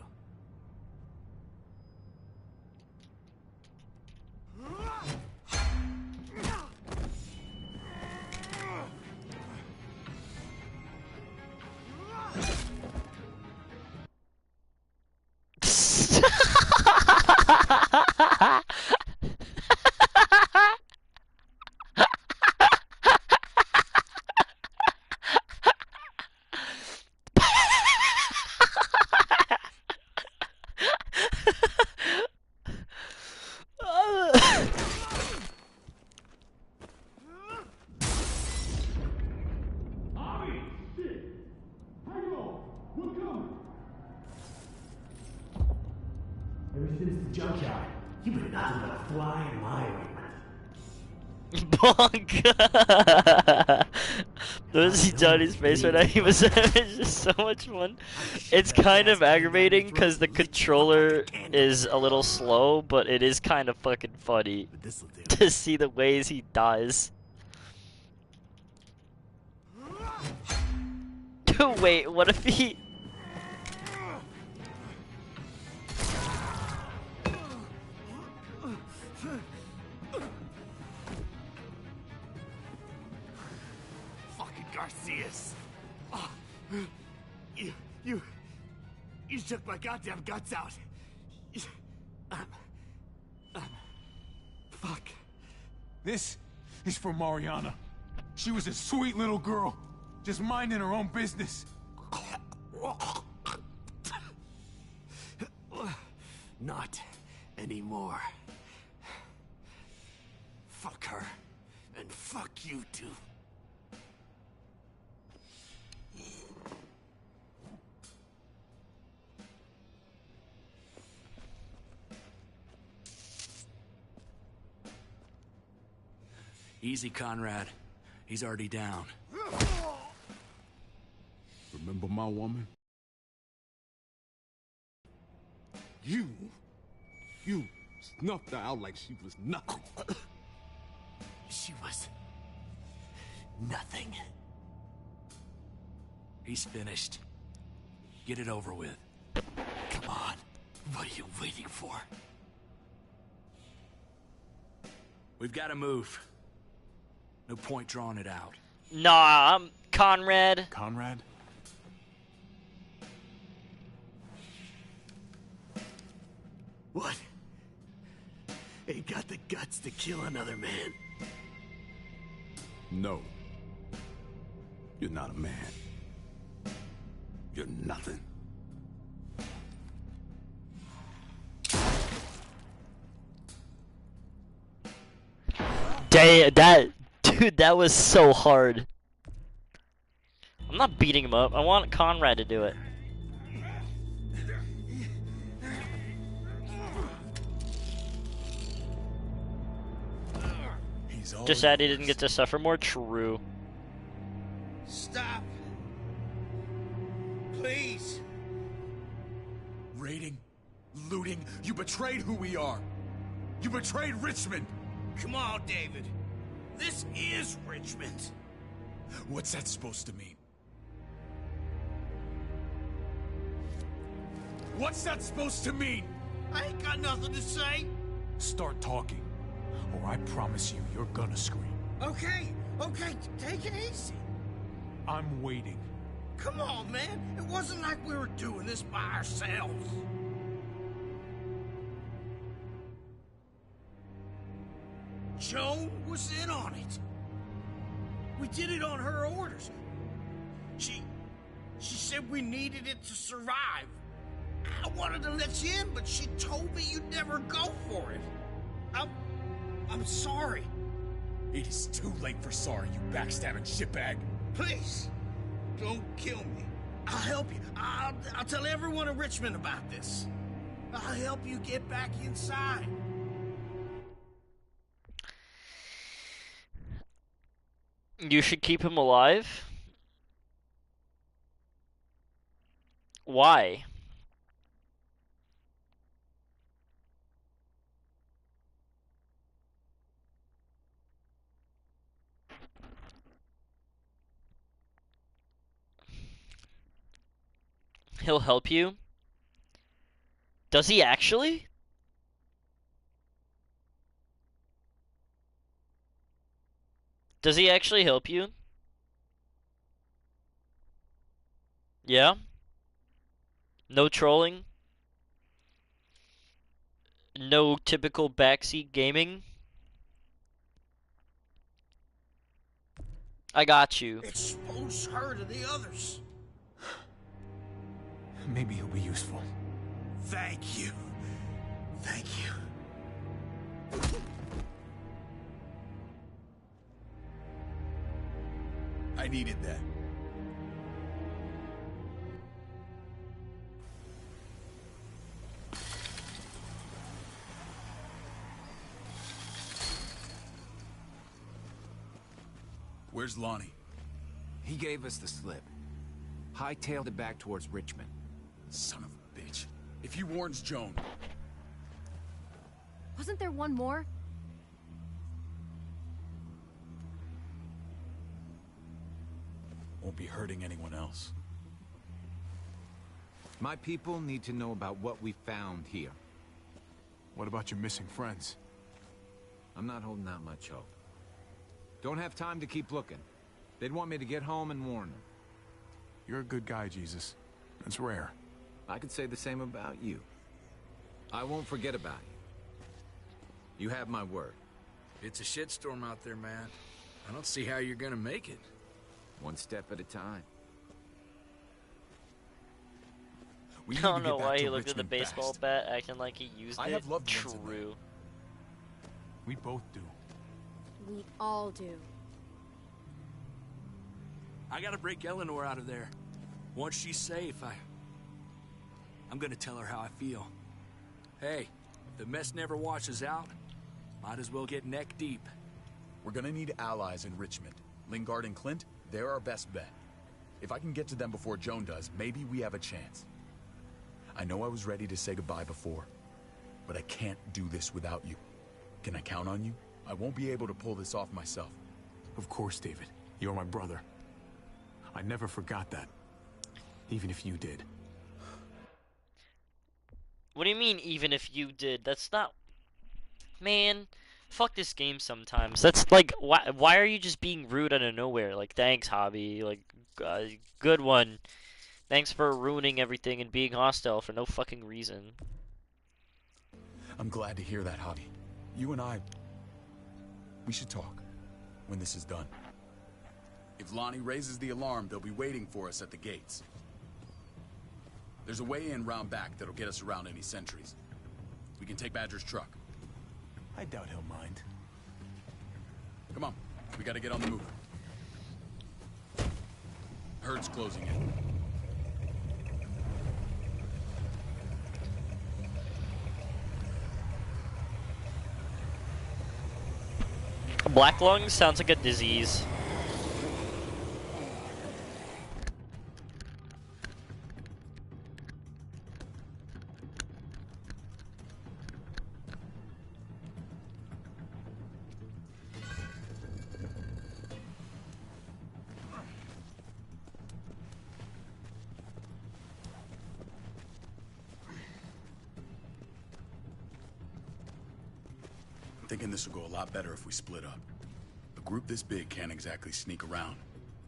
Ever since the junkyard, you've been nothing but a fly in my ointment. Bonk! Those see Johnny's face right now. He was it's just so much fun. It's kind of aggravating because the controller is a little slow, but it is kind of fucking funny to see the ways he dies. Wait, what if he... Garcias. Oh, you shook my goddamn guts out. Fuck. This is for Mariana. She was a sweet little girl, just minding her own business. Not anymore. Fuck her, and fuck you too. Easy, Conrad. He's already down. Remember my woman? You snuffed her out like she was nothing. She was nothing. He's finished. Get it over with. Come on. What are you waiting for? We've got to move. No point drawing it out. Nah, I'm Conrad. Conrad? What? Ain't got the guts to kill another man. No. You're not a man. You're nothing. Dude, that was so hard. I'm not beating him up. I want Conrad to do it. Just sad he didn't get to suffer more. True. Stop. Please. Raiding, looting, you betrayed who we are. You betrayed Richmond. Come on, David. This is Richmond. What's that supposed to mean? What's that supposed to mean? I ain't got nothing to say. Start talking, or I promise you, you're gonna scream. Okay, take it easy. I'm waiting. Come on, man. It wasn't like we were doing this by ourselves. Joan was in on it. We did it on her orders. She said we needed it to survive. I wanted to let you in, but she told me you'd never go for it. I'm sorry. It is too late for sorry, you backstabbing shitbag. Please, don't kill me. I'll help you. I'll tell everyone in Richmond about this. I'll help you get back inside. You should keep him alive? Why? He'll help you? Does he actually? Does he actually help you? Yeah? No trolling? No typical backseat gaming? I got you. Expose her to the others. Maybe he'll be useful. Thank you. Thank you. I needed that. Where's Lonnie? He gave us the slip. Hightailed it back towards Richmond. Son of a bitch. If he warns Joan... Wasn't there one more? Won't be hurting anyone else. My people need to know about what we found here. What about your missing friends? I'm not holding out much hope. Don't have time to keep looking. They'd want me to get home and warn them. You're a good guy, Jesus. That's rare. I could say the same about you. I won't forget about you. You have my word. It's a shitstorm out there, man. I don't see how you're gonna make it. One step at a time. I don't know why he looked at the baseball bat acting like he used it. have loved ones in True. We both do. We all do. I gotta break Eleanor out of there. Once she's safe, I'm gonna tell her how I feel. Hey, if the mess never washes out, might as well get neck deep. We're gonna need allies in Richmond. Lingard and Clint, they're our best bet. If I can get to them before Joan does, maybe we have a chance. I know I was ready to say goodbye before, but I can't do this without you. Can I count on you? I won't be able to pull this off myself. Of course, David. You're my brother. I never forgot that. Even if you did. What do you mean, even if you did? That's not... Man, fuck this game sometimes. That's like, why are you just being rude out of nowhere? Like, thanks, Hobby. Like, good one. Thanks for ruining everything and being hostile for no fucking reason. I'm glad to hear that, Hobby. You and I... we should talk when this is done. If Lonnie raises the alarm, they'll be waiting for us at the gates. There's a way in round back that'll get us around any sentries. We can take Badger's truck. I doubt he'll mind. Come on, we gotta get on the move. Herd's closing in. Black lung sounds like a disease. I'm thinking this will go a lot better if we split up. A group this big can't exactly sneak around,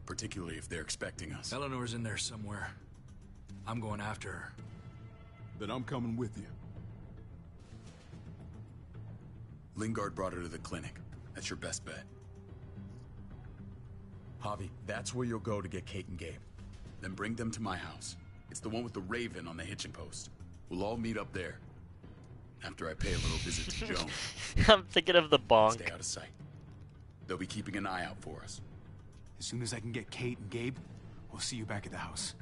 particularly if they're expecting us. Eleanor's in there somewhere. I'm going after her. Then I'm coming with you. Lingard brought her to the clinic. That's your best bet. Javi, that's where you'll go to get Kate and Gabe. Then bring them to my house. It's the one with the raven on the hitching post. We'll all meet up there. After I pay a little visit to Joan. I'm thinking of the bonk. Stay out of sight. They'll be keeping an eye out for us. As soon as I can get Kate and Gabe, we'll see you back at the house.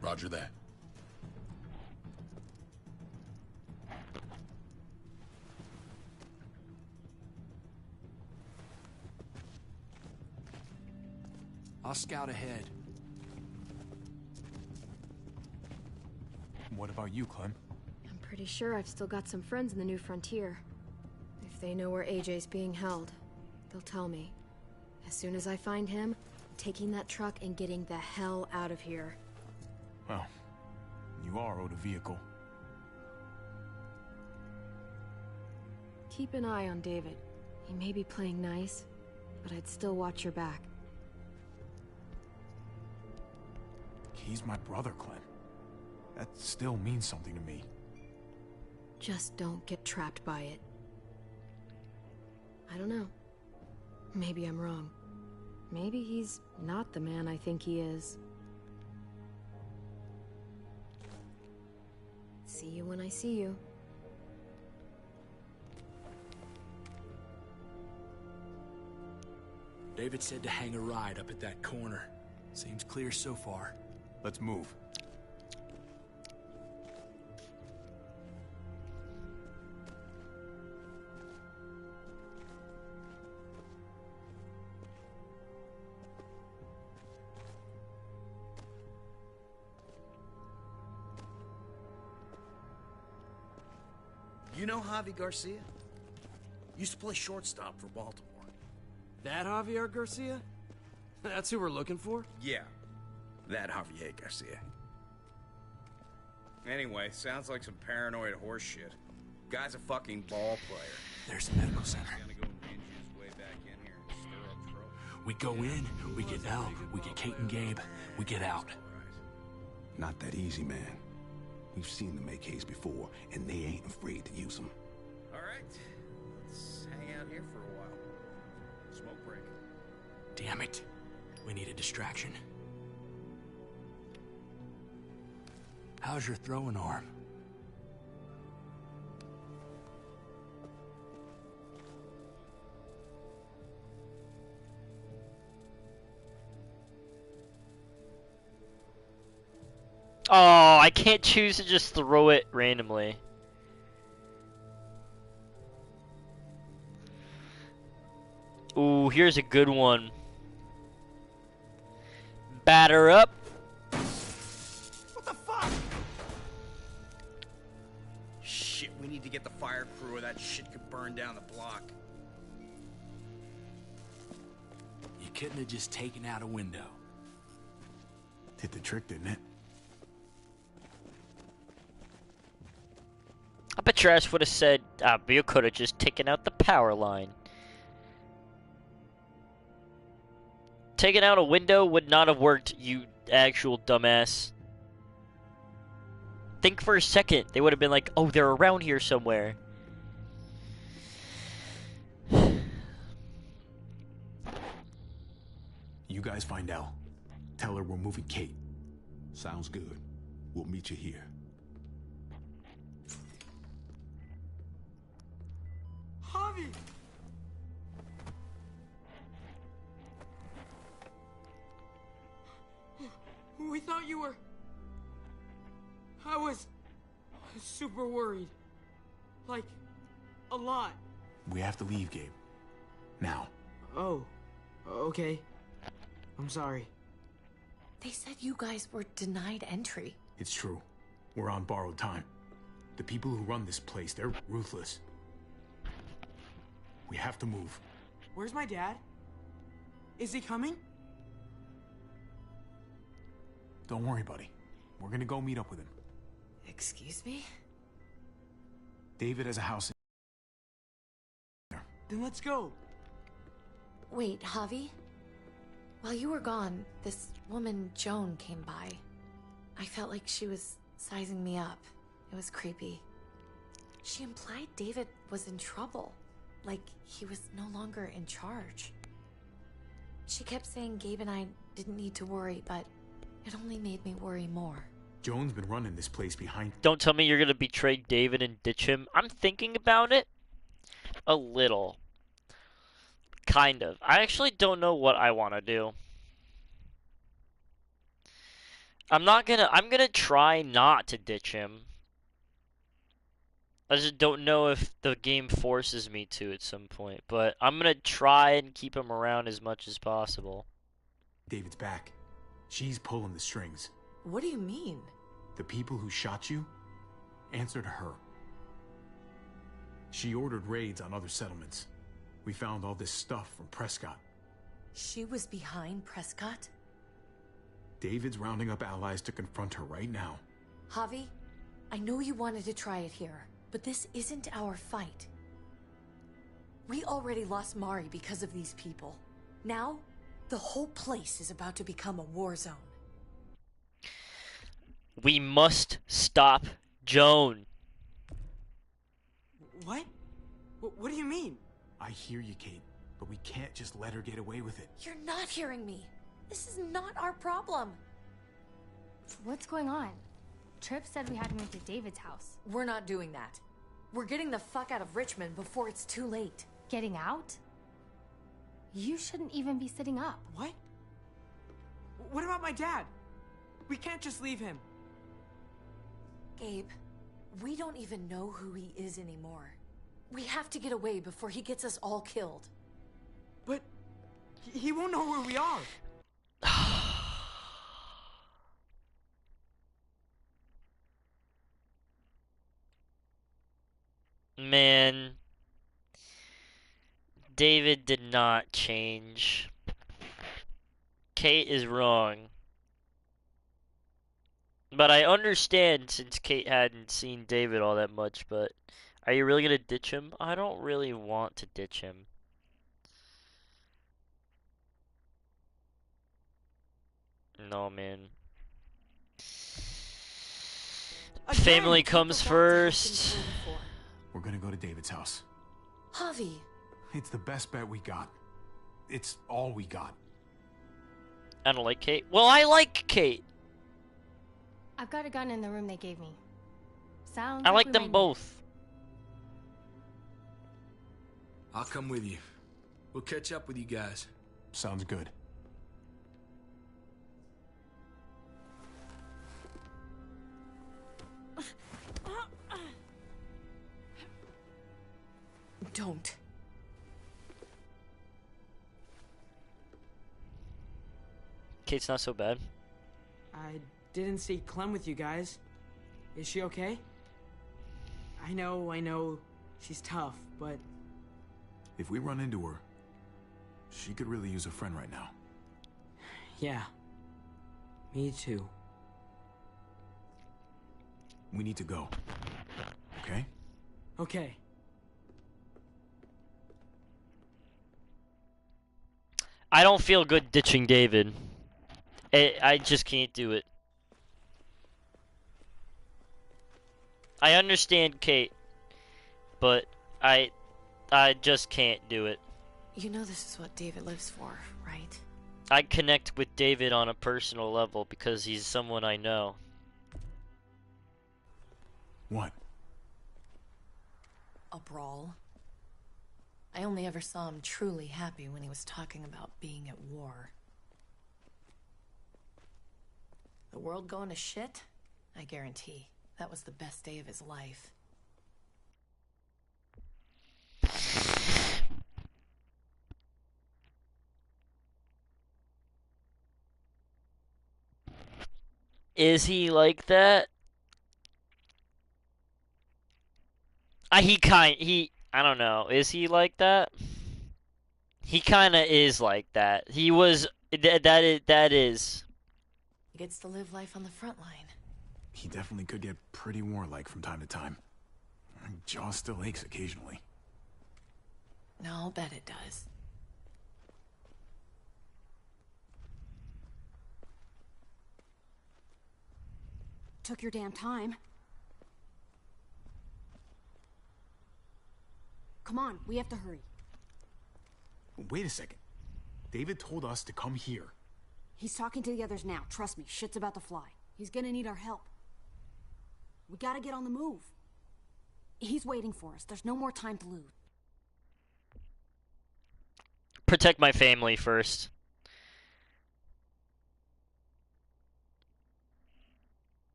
Roger that. I'll scout ahead. What about you, Clem? I'm pretty sure I've still got some friends in the New Frontier. If they know where AJ's being held, they'll tell me. As soon as I find him, I'm taking that truck and getting the hell out of here. Well, you are owed a vehicle. Keep an eye on David. He may be playing nice, but I'd still watch your back. He's my brother, Clem. That still means something to me. Just don't get trapped by it. I don't know. Maybe I'm wrong. Maybe he's not the man I think he is. See you when I see you. David said to hang a ride up at that corner. Seems clear so far. Let's move. You know Javi Garcia? Used to play shortstop for Baltimore. That Javier Garcia? That's who we're looking for? Yeah, that Javier Garcia. Anyway, sounds like some paranoid horse shit. Guy's a fucking ball player. There's the medical center. Gonna go ninja his way back in here and stir up trouble. We go in, we get Elle, we get Kate and Gabe, we get out. Not that easy, man. We've seen them AKs before, and they ain't afraid to use them. All right, let's hang out here for a while. Smoke break. Damn it. We need a distraction. How's your throwing arm? Oh, I can't choose to just throw it randomly. Ooh, here's a good one. Batter up. What the fuck? Shit, we need to get the fire crew or that shit could burn down the block. You couldn't have just taken out a window. Did the trick, didn't it? I bet your ass would have said, you could have just taken out the power line. Taking out a window would not have worked, you actual dumbass. Think for a second. They would have been like, oh, they're around here somewhere. You guys find Elle. Tell her we're moving Kate. Sounds good. We'll meet you here. Javi! We thought you were... I was super worried. Like, a lot. We have to leave, Gabe. Now. Oh, okay. I'm sorry. They said you guys were denied entry. It's true. We're on borrowed time. The people who run this place, they're ruthless. We have to move. Where's my dad? Is he coming? Don't worry, buddy. We're gonna go meet up with him. Excuse me? David has a house in... Then let's go. Wait, Javi? While you were gone, this woman, Joan, came by. I felt like she was sizing me up. It was creepy. She implied David was in trouble. Like he was no longer in charge. She kept saying Gabe and I didn't need to worry, but it only made me worry more. Joan's been running this place behind... Don't tell me you're gonna betray David and ditch him. I'm thinking about it. A little. Kind of. I actually don't know what I want to do. I'm gonna try not to ditch him. I just don't know if the game forces me to at some point, but I'm gonna try and keep him around as much as possible. David's back. She's pulling the strings. What do you mean? The people who shot you answered her. She ordered raids on other settlements. We found all this stuff from Prescott. She was behind Prescott? David's rounding up allies to confront her right now. Javi, I know you wanted to try it here, but this isn't our fight. We already lost Mari because of these people. Now, the whole place is about to become a war zone. We must stop Joan. What? What do you mean? I hear you, Kate, but we can't just let her get away with it. You're not hearing me. This is not our problem. What's going on? Tripp said we had to move to David's house. We're not doing that. We're getting the fuck out of Richmond before it's too late. Getting out? You shouldn't even be sitting up. What? What about my dad? We can't just leave him. Gabe, we don't even know who he is anymore. We have to get away before he gets us all killed. But he won't know where we are. Man, David did not change. Kate is wrong. But I understand since Kate hadn't seen David all that much, but are you really gonna ditch him? I don't really want to ditch him. No, man. Family comes first. We're gonna go to David's house. Javi. It's the best bet we got. It's all we got. I don't like Kate. Well, I like Kate. I've got a gun in the room they gave me. Sounds I like we them might both. I'll come with you. We'll catch up with you guys. Sounds good. Don't. Kate's not so bad. I didn't see Clem with you guys. Is she okay? I know, she's tough, but... If we run into her, she could really use a friend right now. Yeah. Me too. We need to go. Okay? Okay. I don't feel good ditching David. I just can't do it. I understand Kate, but I just can't do it. You know this is what David lives for, right? I connect with David on a personal level because he's someone I know. What? A brawl. I only ever saw him truly happy when he was talking about being at war. The world going to shit? I guarantee. That was the best day of his life. Is he like that? I don't know. Is he like that? He kind of is like that. He was, that is. He gets to live life on the front line. He definitely could get pretty warlike from time to time. My jaw still aches occasionally. I'll bet it does. Took your damn time. Come on, we have to hurry. Wait a second. David told us to come here. He's talking to the others now. Trust me, shit's about to fly. He's gonna need our help. We gotta get on the move. He's waiting for us. There's no more time to lose. Protect my family first.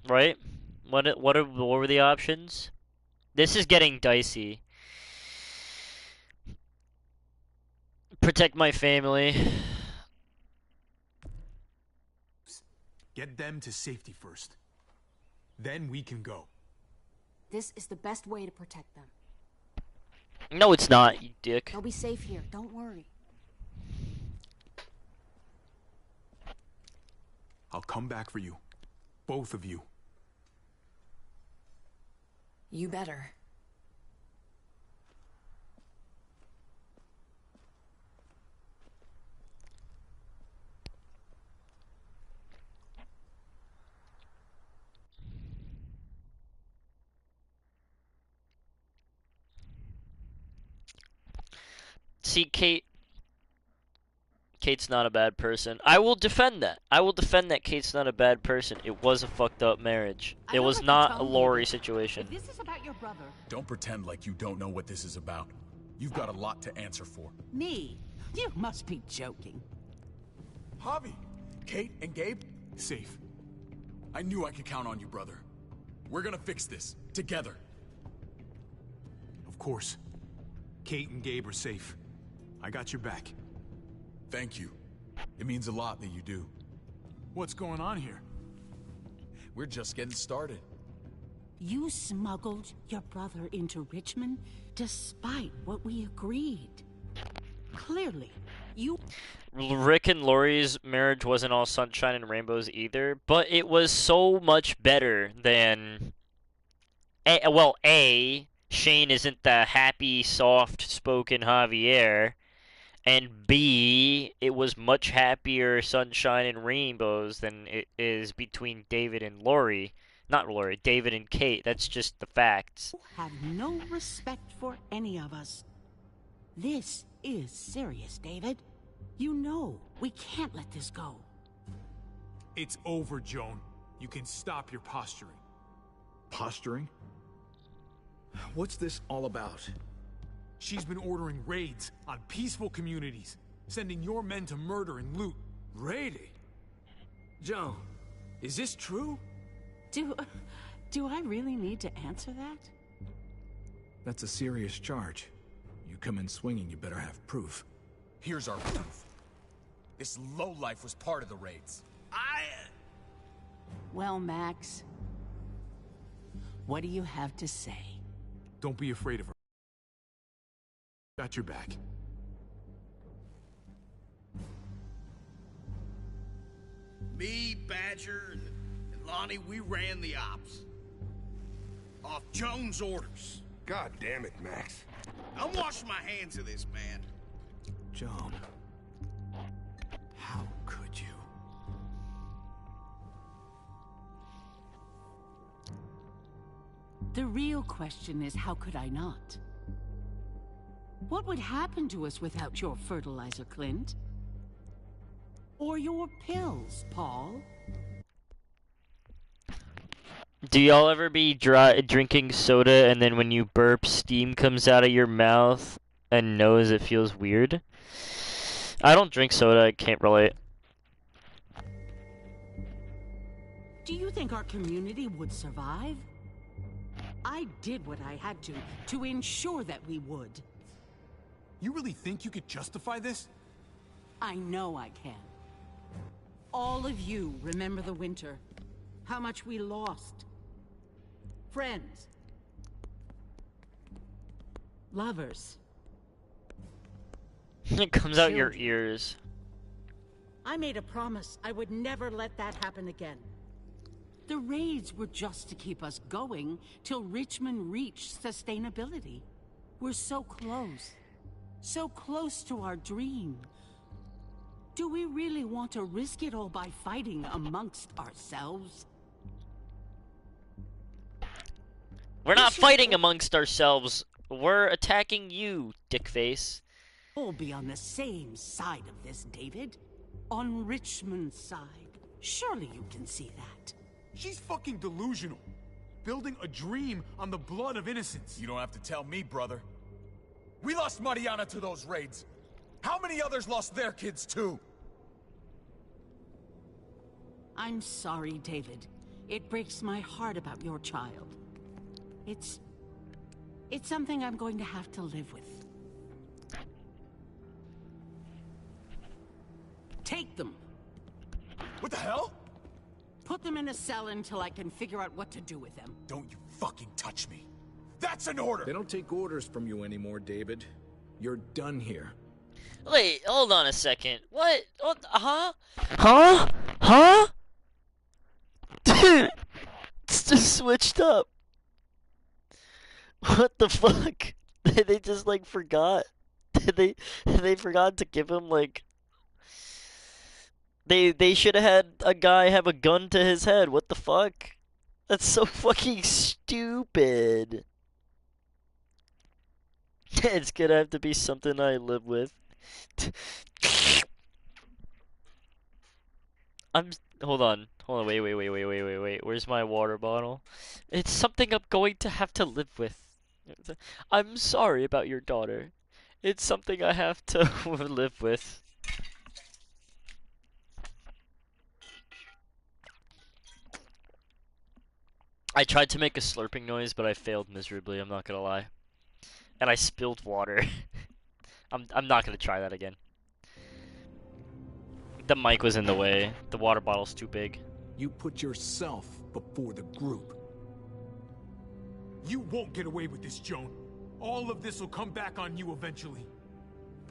Right? What were the options? This is getting dicey. Protect my family. Get them to safety first. Then we can go. This is the best way to protect them. No, it's not, you dick. They'll be safe here. Don't worry. I'll come back for you. Both of you. You better. See, Kate's not a bad person. I will defend that. I will defend that Kate's not a bad person. It was a fucked up marriage. It was not a Lori situation. If this is about your brother... Don't pretend like you don't know what this is about. You've got a lot to answer for. Me? You must be joking. Javi, Kate and Gabe? Safe. I knew I could count on you, brother. We're gonna fix this. Together. Of course. Kate and Gabe are safe. I got your back. Thank you. It means a lot that you do. What's going on here? We're just getting started. You smuggled your brother into Richmond despite what we agreed. Clearly, you... Rick and Lori's marriage wasn't all sunshine and rainbows either, but it was so much better than... Shane isn't the happy, soft-spoken Javier, and B, it was much happier sunshine and rainbows than it is between David and Lori. Not Lori, David and Kate. That's just the facts. You have no respect for any of us. This is serious, David. You know we can't let this go. It's over, Joan. You can stop your posturing. Posturing? What's this all about? She's been ordering raids on peaceful communities, sending your men to murder and loot. Raiding? Joan, is this true? Do I really need to answer that? That's a serious charge. You come in swinging, you better have proof. Here's our proof. This lowlife was part of the raids. Well, Max, what do you have to say? Don't be afraid of her. Got your back. Me, Badger, and Lonnie, we ran the ops. Off Joan's orders. God damn it, Max. I'm washing my hands of this, man. Joan, how could you? The real question is, how could I not? What would happen to us without your fertilizer, Clint? Or your pills, Paul? Do y'all ever be drinking soda and then when you burp, steam comes out of your mouth and nose? It feels weird? I don't drink soda, I can't relate. Do you think our community would survive? I did what I had to ensure that we would. You really think you could justify this? I know I can. All of you remember the winter. How much we lost. Friends. Lovers. It comes out your ears. I made a promise I would never let that happen again. The raids were just to keep us going till Richmond reached sustainability. We're so close. So close to our dreams. Do we really want to risk it all by fighting amongst ourselves? We're not fighting amongst ourselves. We're attacking you, dickface. We'll be on the same side of this, David. On Richmond's side. Surely you can see that. She's fucking delusional. Building a dream on the blood of innocents. You don't have to tell me, brother. We lost Mariana to those raids. How many others lost their kids too? I'm sorry, David. It breaks my heart about your child. It's something I'm going to have to live with. Take them. What the hell? Put them in a cell until I can figure out what to do with them. Don't you fucking touch me. That's an order! They don't take orders from you anymore, David. You're done here. Wait, hold on a second. What? Huh? Huh? Huh? Dude, it's just switched up. What the fuck? They just like forgot. They forgot to give him like. They should have had a guy have a gun to his head. What the fuck? That's so fucking stupid. It's gonna have to be something I live with. Hold on, wait. Where's my water bottle? It's something I'm going to have to live with. I'm sorry about your daughter. It's something I have to live with. I tried to make a slurping noise, but I failed miserably, I'm not gonna lie. And I spilled water. I'm not gonna try that again. The mic was in the way. The water bottle's too big. You put yourself before the group. You won't get away with this, Joan. All of this will come back on you eventually.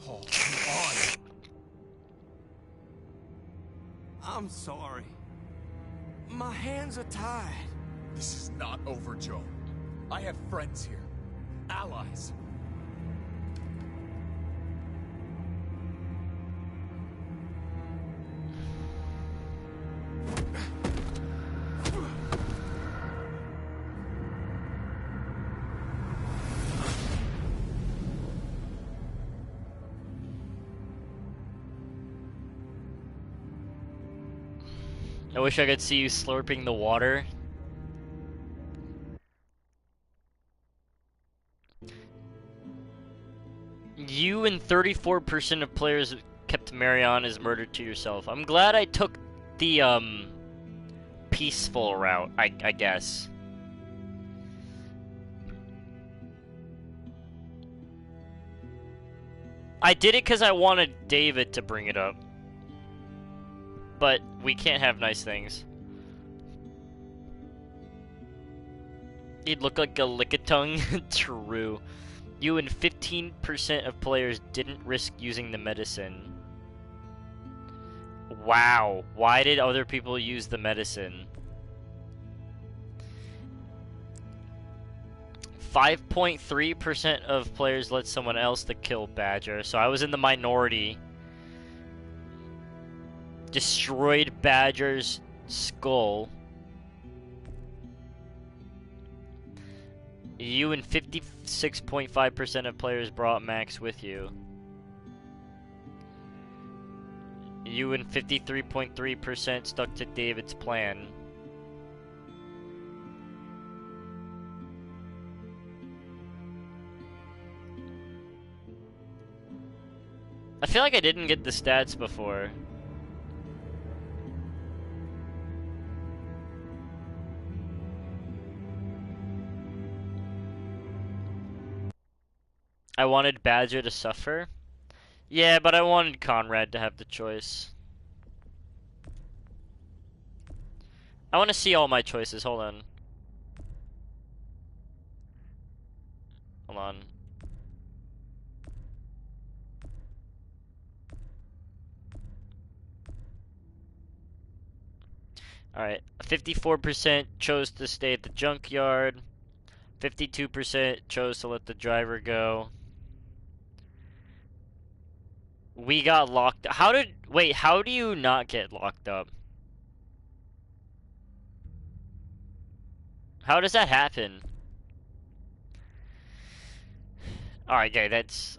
Paul, come on. I'm sorry. My hands are tied. This is not over, Joe. I have friends here. Allies. I wish I could see you slurping the water. You and 34% of players kept Mariana's murder to yourself. I'm glad I took the, peaceful route, I guess. I did it because I wanted David to bring it up. But we can't have nice things. He'd look like a lickitung. True. You and 15% of players didn't risk using the medicine. Wow. Why did other people use the medicine? 5.3% of players let someone else to kill Badger. So I was in the minority. Destroyed Badger's skull. You and 56.5% of players brought Max with you. You and 53.3% stuck to David's plan. I feel like I didn't get the stats before. I wanted Badger to suffer. Yeah, but I wanted Conrad to have the choice. I want to see all my choices. Hold on. Hold on. Alright, 54% chose to stay at the junkyard. 52% chose to let the driver go. We got locked. Wait, how do you not get locked up? How does that happen? Alright, okay, that's...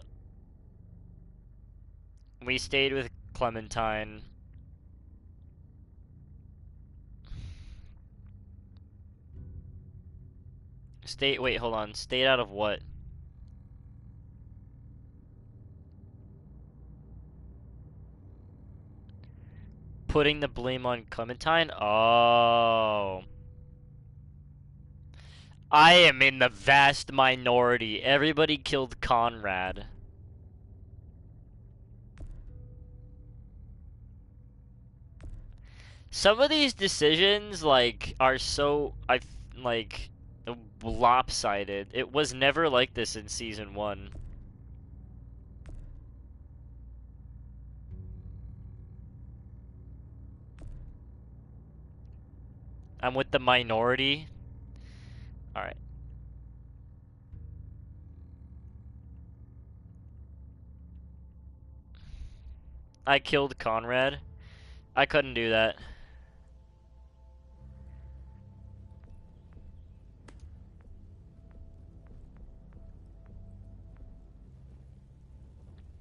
We stayed with Clementine. Wait, hold on. Stayed out of what? Putting the blame on Clementine? Oh. I am in the vast minority. Everybody killed Conrad. Some of these decisions, like, are so, like, lopsided. It was never like this in Season 1. I'm with the minority. Alright. I killed Conrad. I couldn't do that.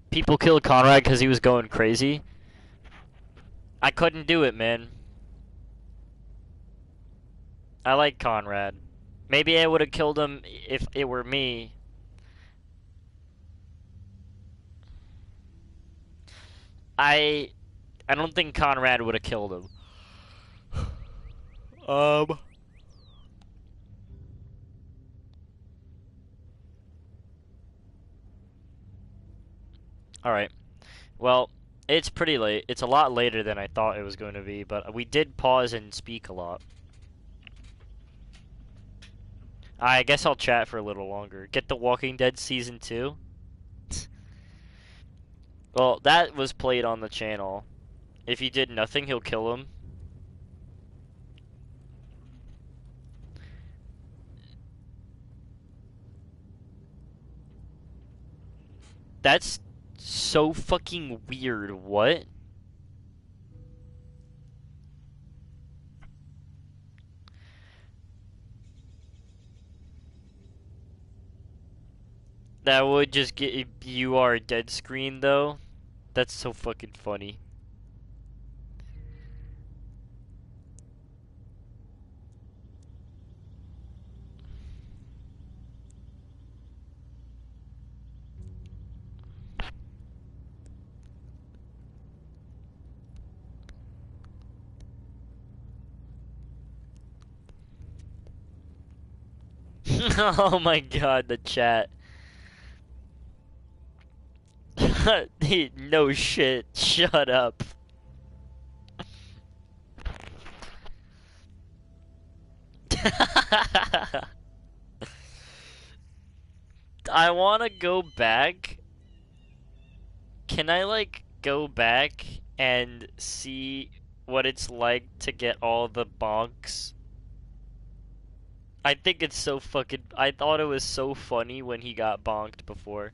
People killed Conrad because he was going crazy. I couldn't do it, man. I like Conrad. Maybe I would have killed him if it were me. I don't think Conrad would have killed him. Alright. Well, it's pretty late. It's a lot later than I thought it was going to be, but we did pause and speak a lot. I guess I'll chat for a little longer. Get The Walking Dead Season 2? Well, that was played on the channel. If he did nothing, he'll kill him. That's so fucking weird. What? That would just get you are dead screen though. That's so fucking funny. Oh my god, the chat. No shit, shut up. I wanna go back. Can I, like, go back and see what it's like to get all the bonks? I think it's so fucking... I thought it was so funny when he got bonked before.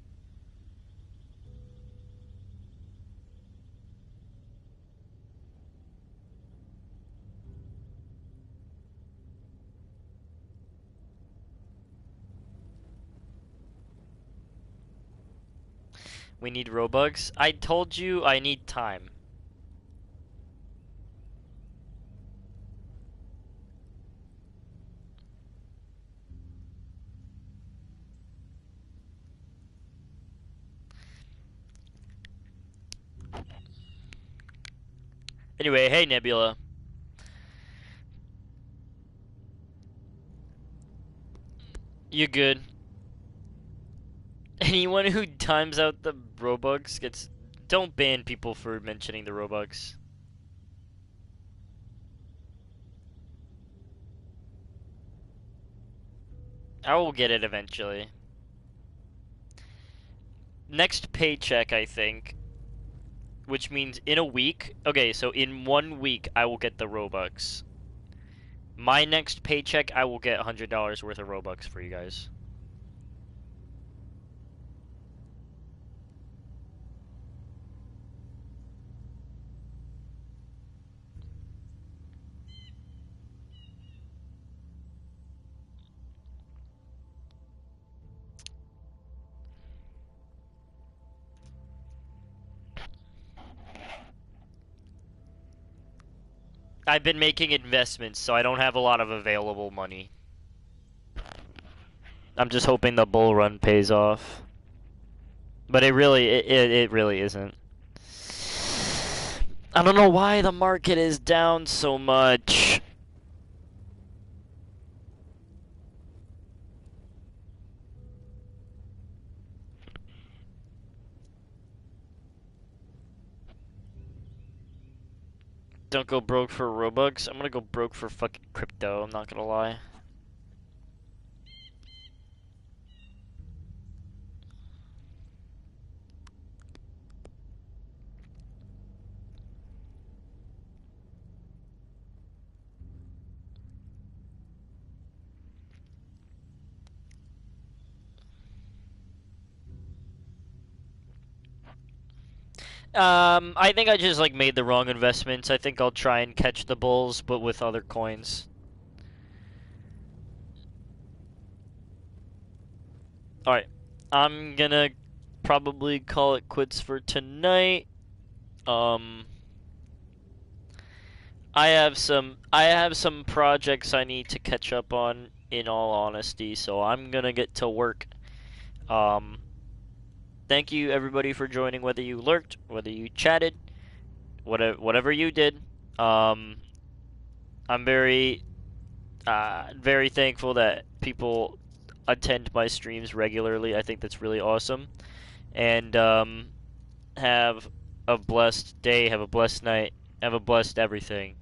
We need Robux. I told you I need time. Anyway, hey Nebula. You good? Anyone who times out the Robux gets... Don't ban people for mentioning the Robux. I will get it eventually. Next paycheck, I think. Which means in a week... Okay, so in 1 week, I will get the Robux. My next paycheck, I will get $100 worth of Robux for you guys. I've been making investments, so I don't have a lot of available money. I'm just hoping the bull run pays off. But it really isn't. I don't know why the market is down so much. Don't go broke for Robux. I'm gonna go broke for fucking crypto, I'm not gonna lie. I think I just like made the wrong investments. I think I'll try and catch the bulls, but with other coins. Alright. I'm gonna probably call it quits for tonight. I have some projects I need to catch up on, in all honesty, so I'm gonna get to work. Thank you everybody for joining, whether you lurked, whether you chatted, whatever you did. I'm very very thankful that people attend my streams regularly. I think that's really awesome. And have a blessed day, have a blessed night, have a blessed everything.